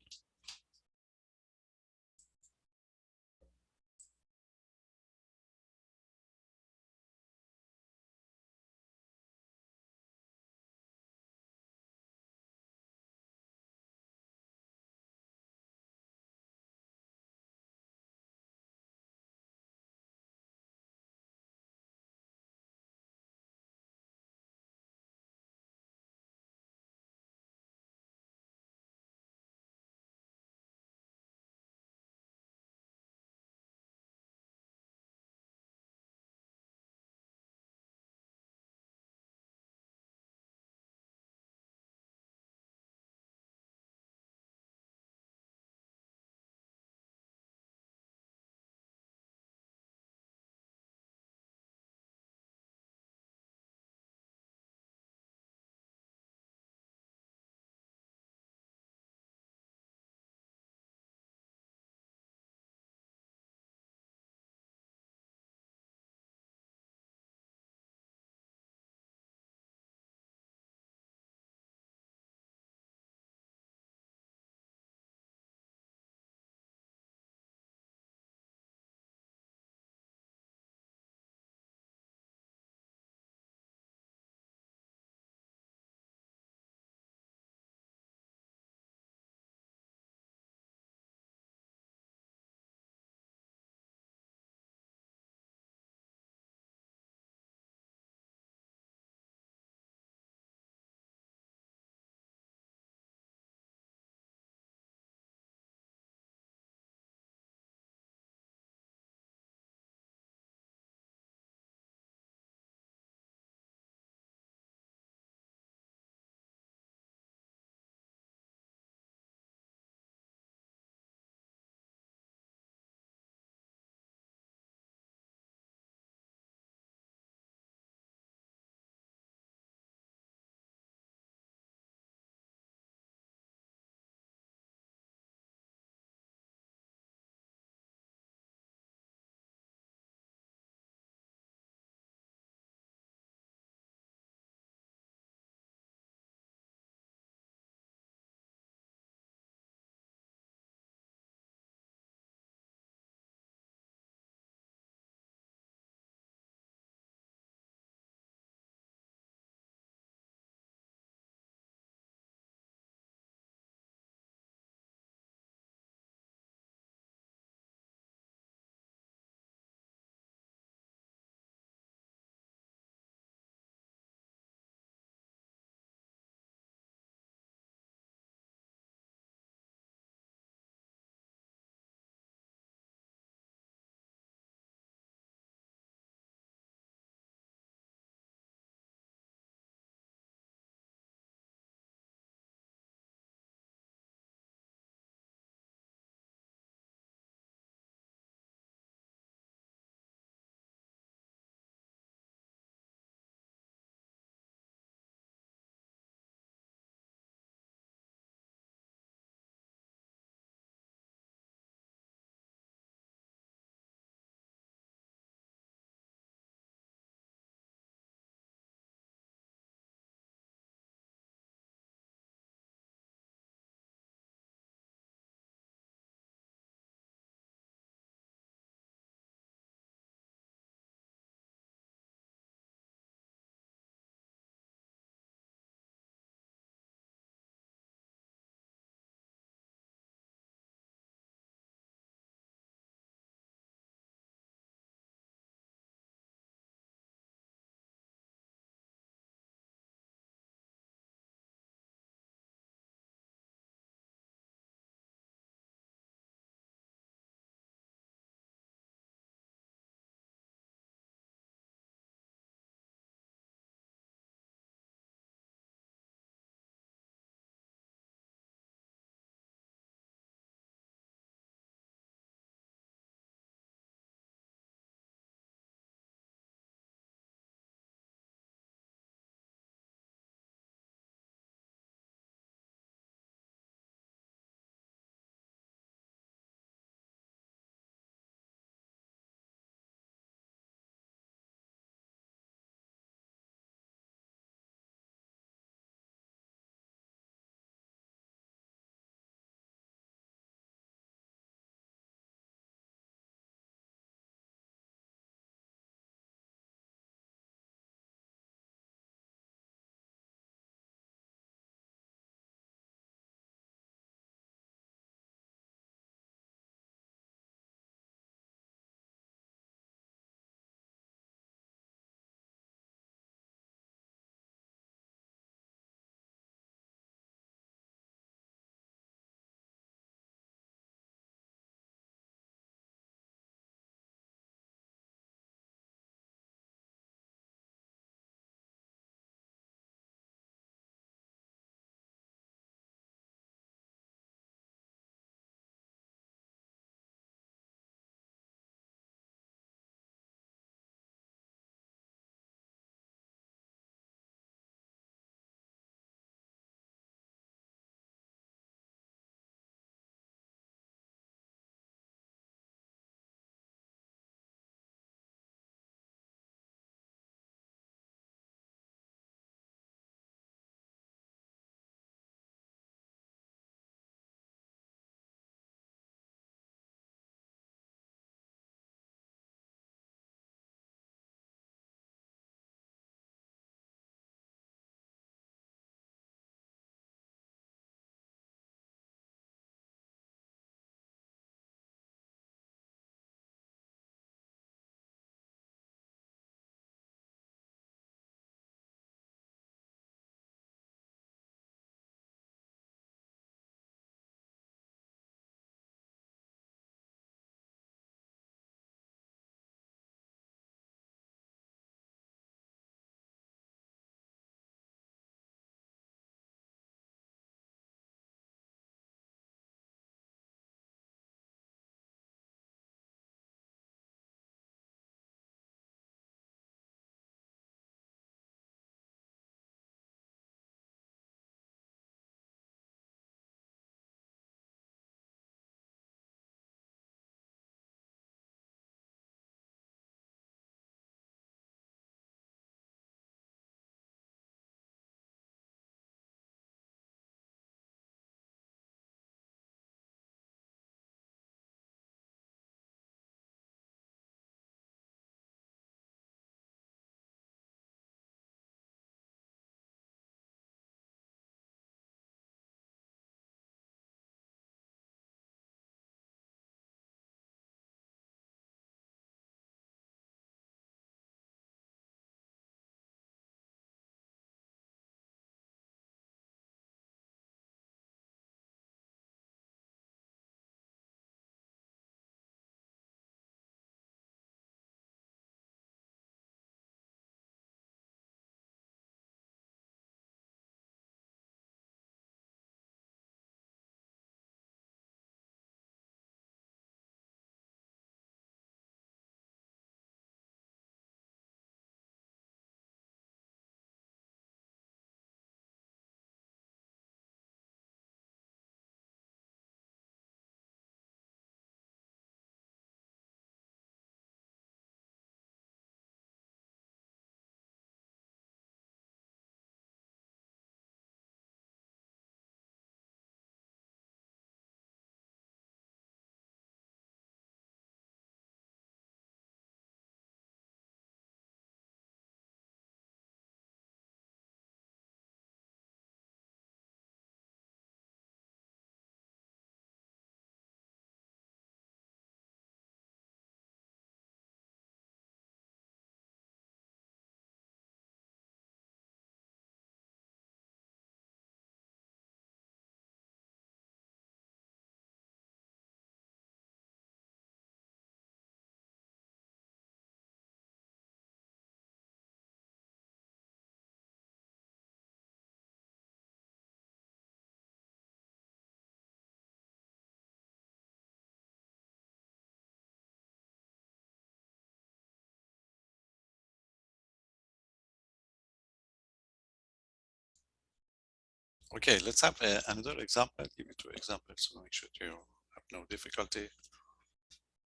Okay, let's have another example. Give me two examples to make sure you have no difficulty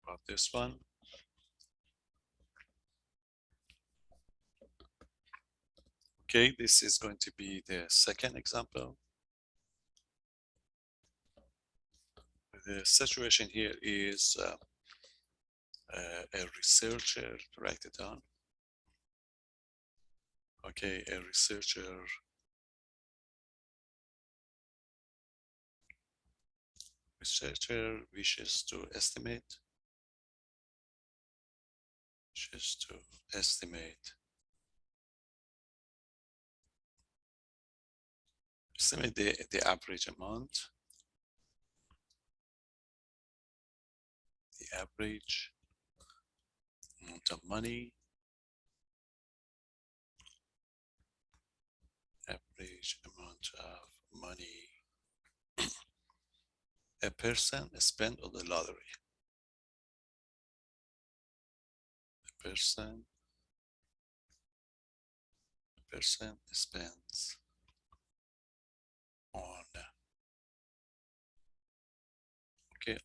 about this one. Okay, this is going to be the second example. The situation here is a researcher, write it down. Okay, a researcher wishes to estimate the average amount, the average amount of money, a person spent on the lottery. A person spends on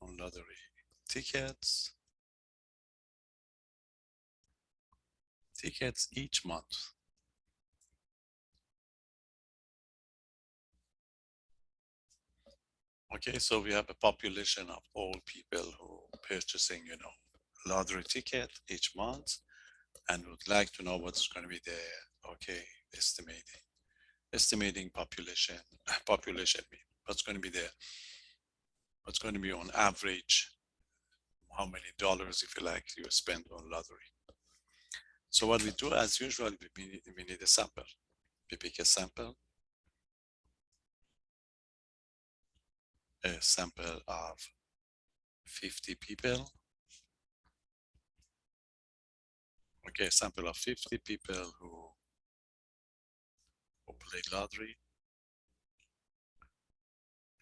on lottery tickets each month. Okay, so we have a population of all people who purchasing, lottery ticket each month, and would like to know what's going to be the estimating population mean. What's going to be on average, how many dollars, if you like, you spend on lottery. So what we do as usual, we need a sample. We pick a sample of 50 people. Okay, a sample of 50 people who play lottery,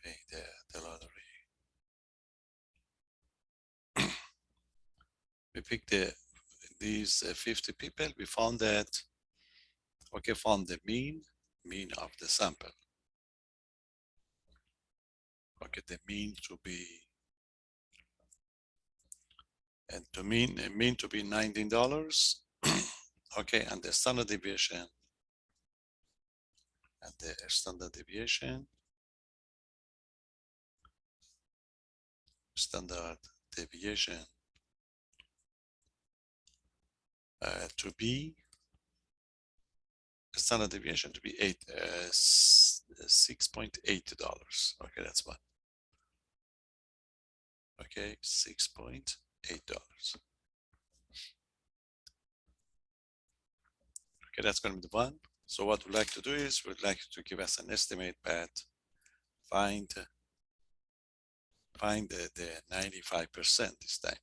pay the lottery. We picked these 50 people. We found that, found the mean of the sample. Okay, the mean to be, and to mean to be $19. Okay, and the standard deviation, standard deviation to be standard deviation to be $6.8. Okay, that's one. Okay, $6.8. Okay, that's going to be the one. So what we'd like to do is we'd like to give us an estimate, but find the 95% this time.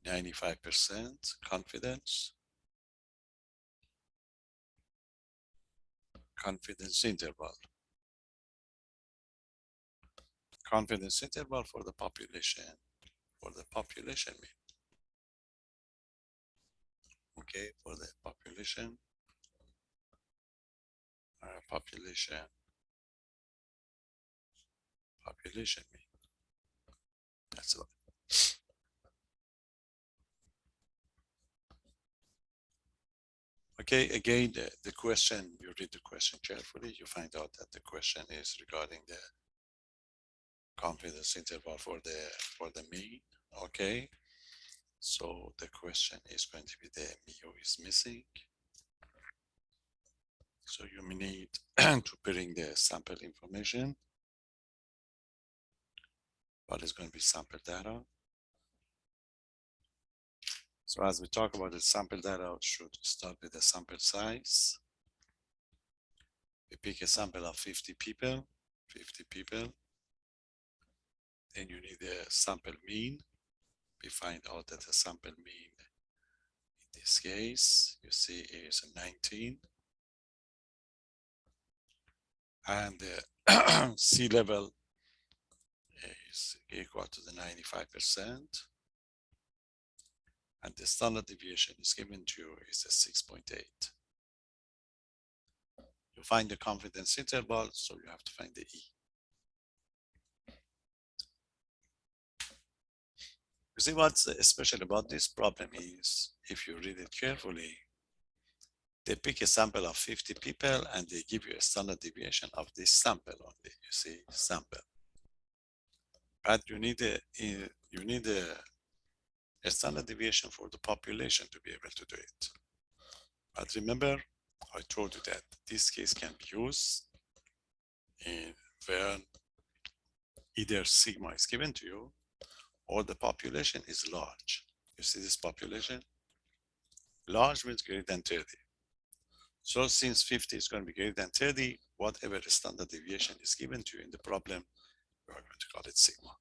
95% confidence interval. Confidence interval for the population mean. Okay, for the population mean. That's all. Okay, again, the question, you read the question carefully, you find out that the question is regarding the confidence interval for the mean. Okay, so the question is going to be the mu is missing. So you may need to bring the sample information. What is going to be sample data? So as we talk about the sample data, should start with the sample size. We pick a sample of 50 people. Then you need a sample mean. We find out that the sample mean in this case, you see, is 19. And the sea level is equal to the 95%. And the standard deviation is given to you is a 6.8. To find the confidence interval, so you have to find the E. You see what's special about this problem is, if you read it carefully, they pick a sample of 50 people and they give you a standard deviation of this sample only. You see, sample. But you need a standard deviation for the population to be able to do it. But remember, I told you that this case can be used in where either sigma is given to you or the population is large. You see this population? Large means greater than 30. So since 50 is going to be greater than 30, whatever standard deviation is given to you in the problem, we are going to call it sigma.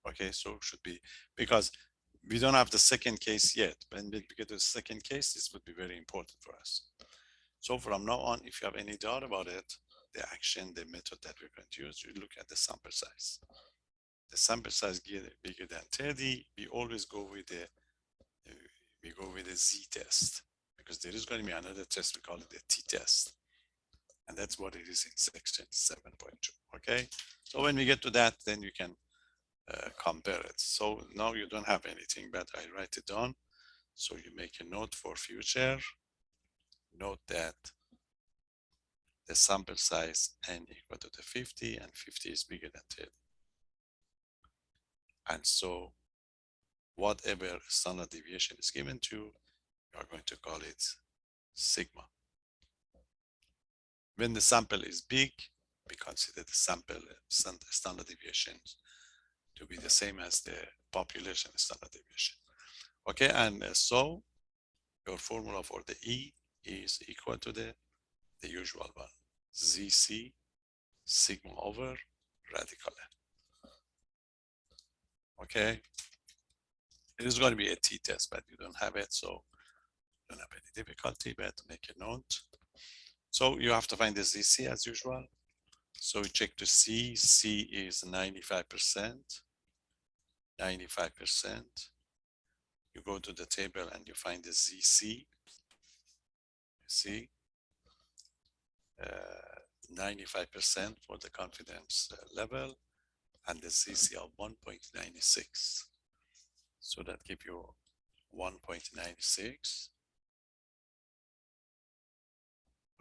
Okay, so it should be, because we don't have the second case yet. When we get to the second case, this would be very important for us. So from now on, if you have any doubt about it, the action, the method that we're going to use, you look at the sample size. The sample size bigger than 30, we always go with the z-test, because there is going to be another test, we call it the t-test. And that's what it is in section 7.2, okay? So when we get to that, then you can compare it. So now you don't have anything, but I write it down. So you make a note for future. Note that the sample size n equal to the 50 and 50 is bigger than 30. And so whatever standard deviation is given to, you are going to call it sigma. When the sample is big, we consider the sample standard deviations to be the same as the population standard deviation. Okay, and so your formula for the E is equal to the usual one, ZC sigma over radical N. Okay, it is going to be a t-test, but you don't have it, so you don't have any difficulty, but make a note. So you have to find the ZC as usual. So we check to C. C is 95%. 95%. You go to the table and you find the ZC. You see, 95% for the confidence level, and the ZC of 1.96. So that gives you 1.96.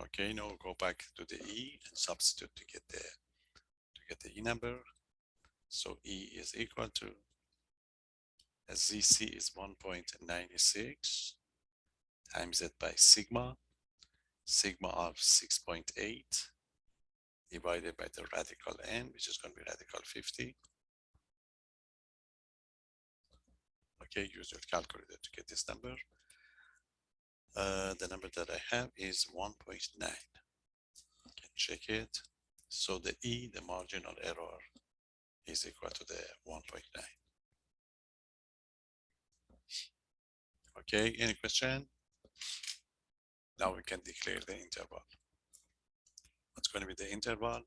Okay, now go back to the E and substitute to get the E number. So E is equal to, as ZC is 1.96 times it by sigma of 6.8 divided by the radical n, which is going to be radical 50. Okay, use your calculator to get this number. The number that I have is 1.9. You can check it. So the E, the marginal error, is equal to the 1.9. Okay, any question? Now we can declare the interval. What's going to be the interval?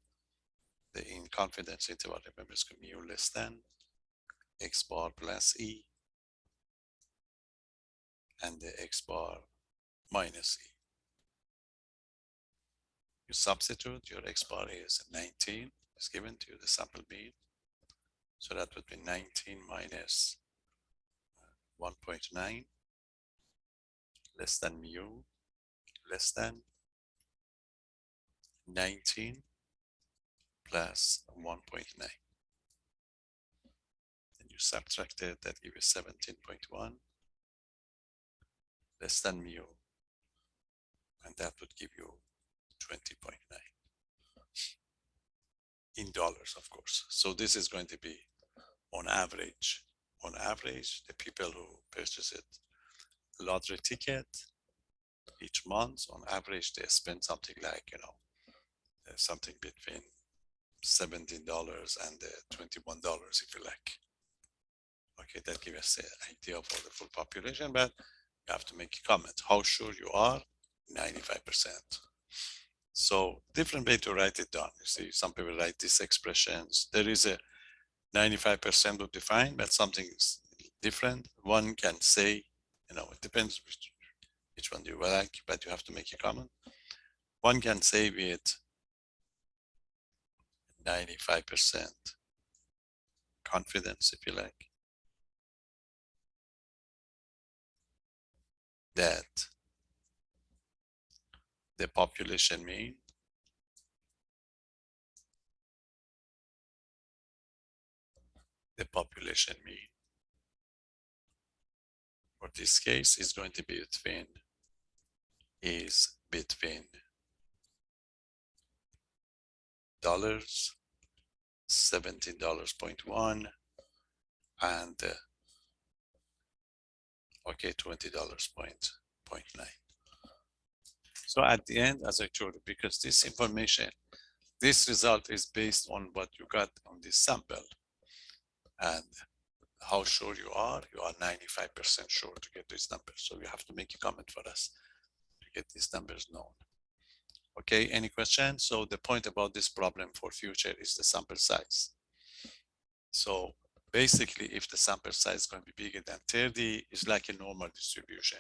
The in confidence interval, remember, it's going to be mu less than x bar plus E and the x bar minus E. You substitute, your x bar is 19, is given to you, the sample mean. So that would be 19 minus 1.9 less than mu less than 19 plus 1.9. Then you subtract it, that gives you 17.1 less than mu, and that would give you 20.9 in dollars, of course. So this is going to be on average. On average, the people who purchase it lottery ticket each month, on average, they spend something like, something between $17 and $21, if you like. Okay, that gives us an idea for the full population, but you have to make a comment. How sure you are? 95%. So different way to write it down. You see, some people write these expressions. There is a 95% would be fine, but something is different. One can say, it depends which one you like, but you have to make a comment. One can say with 95% confidence, if you like, that the population mean for this case is going to be between dollars, $17.1 and okay, $20.9. So at the end, as I told you, because this information, this result is based on what you got on this sample and how sure you are 95% sure to get these numbers. So you have to make a comment for us to get these numbers known. Okay, any questions? So the point about this problem for future is the sample size. So basically, if the sample size is going to be bigger than 30, it's like a normal distribution.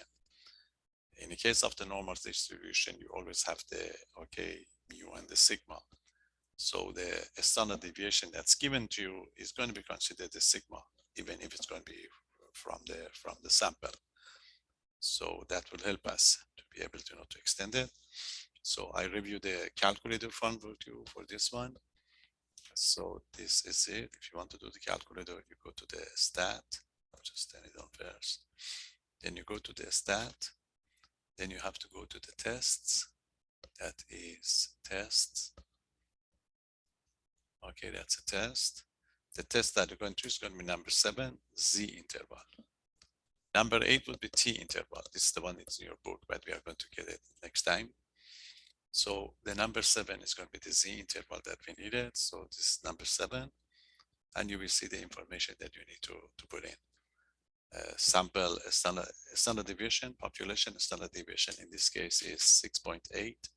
In the case of the normal distribution, you always have the, okay, mu and the sigma. So the standard deviation that's given to you is going to be considered the sigma, even if it's going to be from the sample. So that will help us to be able to, to extend it. So I review the calculator fund for you for this one. So this is it. If you want to do the calculator, you go to the stat. I'll just turn it on first. Then you go to the stat. Then you have to go to the tests. That is tests. Okay, that's a test. The test that you're going to use is going to be number 7, Z interval. Number 8 would be T interval. This is the one that's in your book, but we are going to get it next time. So the number 7 is going to be the Z interval that we needed. So this is number 7, and you will see the information that you need to put in. Sample standard deviation, population standard deviation in this case is 6.8.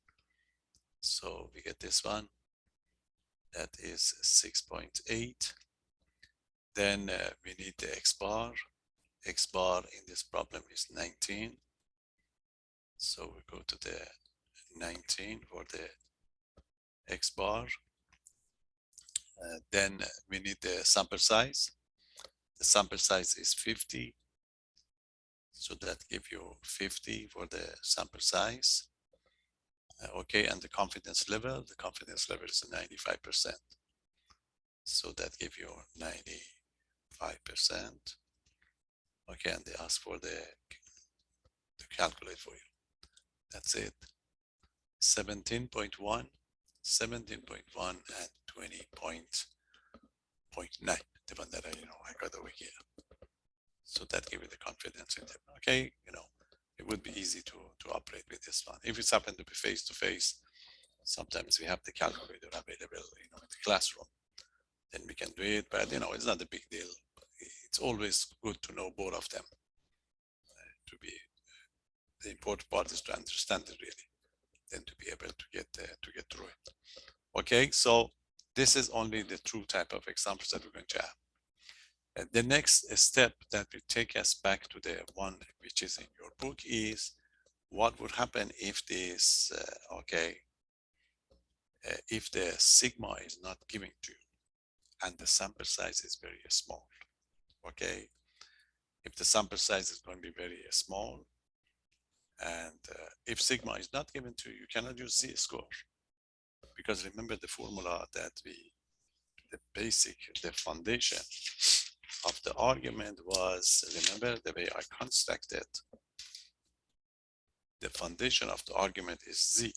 So we get this one. That is 6.8. Then we need the X bar. X bar in this problem is 19. So we go to the 19 for the X bar. Then we need the sample size. The sample size is 50. So that gives you 50 for the sample size. Okay, and the confidence level is 95%. So that gives you 95%. Okay, and they ask for to calculate for you. That's it. 17.1, 17.1, and 20.9. The one that I got over here. So that gives you the confidence interval. Okay, it would be easy to operate with this one. If it's happened to be face to face, sometimes we have the calculator available, in the classroom. Then we can do it, but it's not a big deal. It's always good to know both of them. The important part is to understand it really, then to be able to get through it. Okay, so this is only the two type of examples that we're going to have. The next step that will take us back to the one which is in your book is what would happen if this, if the sigma is not given to you and the sample size is very small, okay? If the sample size is going to be very small and if sigma is not given to you, you cannot use Z-score because remember the formula that the foundation of the argument was, remember the way I constructed, the foundation of the argument is Z,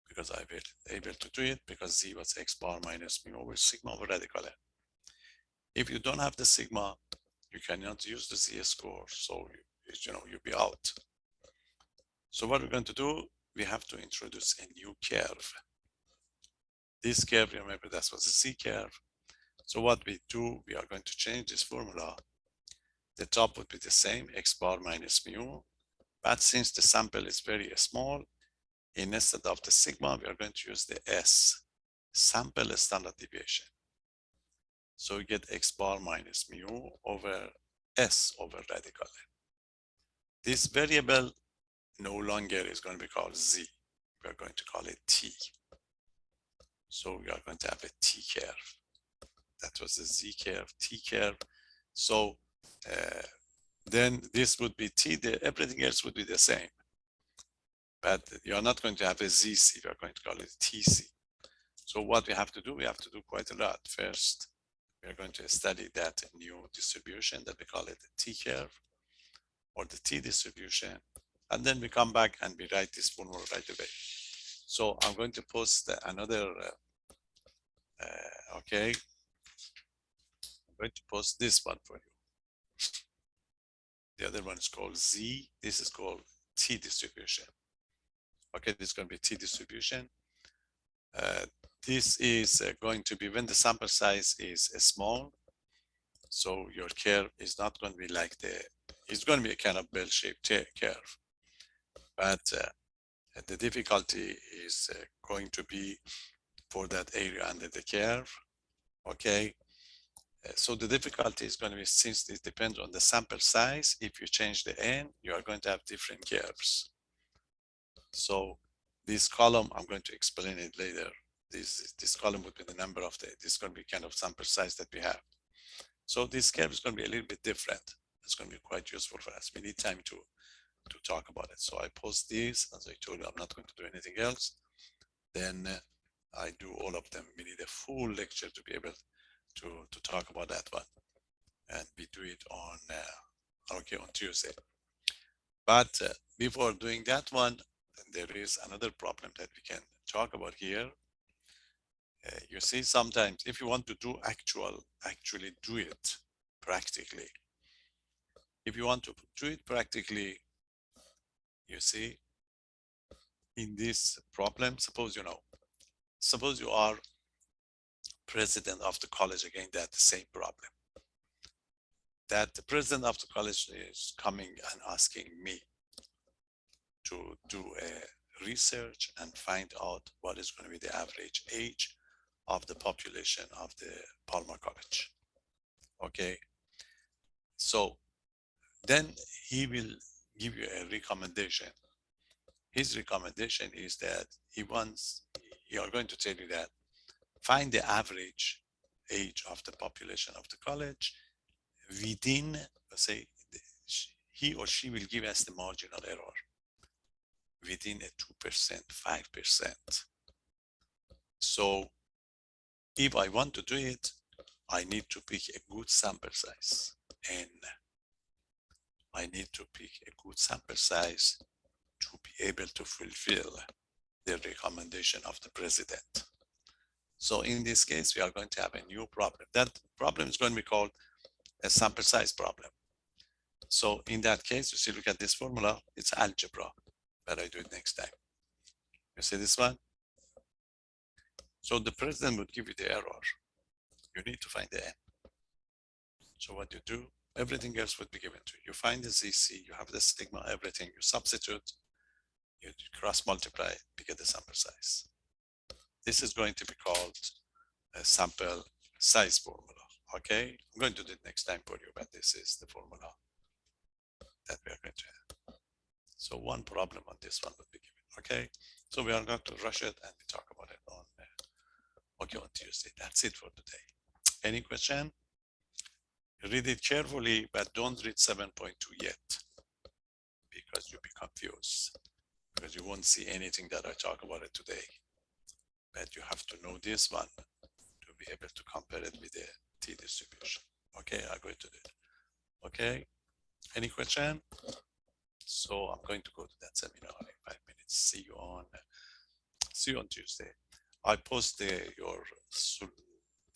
because I was able to do it because Z was X bar minus mu over sigma over radical N. If you don't have the sigma, you cannot use the Z-score, so you'll be out. So what we're going to do, we have to introduce a new curve. This curve, remember, that was a Z curve. So what we do, we are going to change this formula. The top would be the same, X bar minus mu. But since the sample is very small, instead of the sigma, we are going to use the S, sample standard deviation. So we get X bar minus mu over S over radical N. This variable no longer is going to be called Z. we are going to call it T. So we are going to have a T curve. That was the Z curve, T curve. So then this would be T, everything else would be the same. But you're not going to have a ZC, you're going to call it TC. So what we have to do, we have to do quite a lot. First, we're going to study that new distribution that we call it the T curve or the T distribution. And then we come back and we write this formula right away. So I'm going to post another, okay. I'm going to post this one for you. The other one is called Z. This is called T distribution. Okay, this is going to be T distribution. This is going to be when the sample size is small. So your curve is not going to be like it's going to be a kind of bell-shaped curve. But the difficulty is going to be for that area under the curve. Okay. So the difficulty is going to be, since it depends on the sample size, if you change the n, you are going to have different curves. So this column, I'm going to explain it later. This column would be the number of this is going to be kind of sample size that we have. So this curve is going to be a little bit different. It's going to be quite useful for us. We need time to talk about it. So I post these, as I told you, I'm not going to do anything else. Then I do all of them. We need a full lecture to be able to talk about that one. And we do it on, okay, on Tuesday. But before doing that one, there is another problem that we can talk about here. You see, sometimes if you want to do actually do it practically. If you want to do it practically, you see, in this problem, suppose you are president of the college, again, that's the same problem. That the president of the college is coming and asking me to do a research and find out what is going to be the average age of the population of the Palmer College. Okay. So then he will give you a recommendation. His recommendation is that he are going to tell you that find the average age of the population of the college within, let's say, he or she will give us the marginal error within a 2%, 5%. So if I want to do it, I need to pick a good sample size, N. I need to pick a good sample size to be able to fulfill the recommendation of the president. So in this case, we are going to have a new problem. That problem is going to be called a sample size problem. So in that case, you see, look at this formula, it's algebra, but I do it next time. You see this one? So the president would give you the error. You need to find the n. So what you do, everything else would be given to you. You find the ZC, you have the sigma, everything, you substitute, you cross multiply, you get the sample size. This is going to be called a sample size formula. Okay, I'm going to do it next time for you, but this is the formula that we are going to have. So one problem on this one would be given. Okay, so we are going to rush it and we talk about it on on Tuesday. That's it for today. Any question? Read it carefully, but don't read 7.2 yet, because you'll be confused, because you won't see anything that I talk about it today. But you have to know this one to be able to compare it with the T distribution. Okay, I'm going to do it. Okay, any question? So I'm going to go to that seminar in 5 minutes. See you on Tuesday. I post your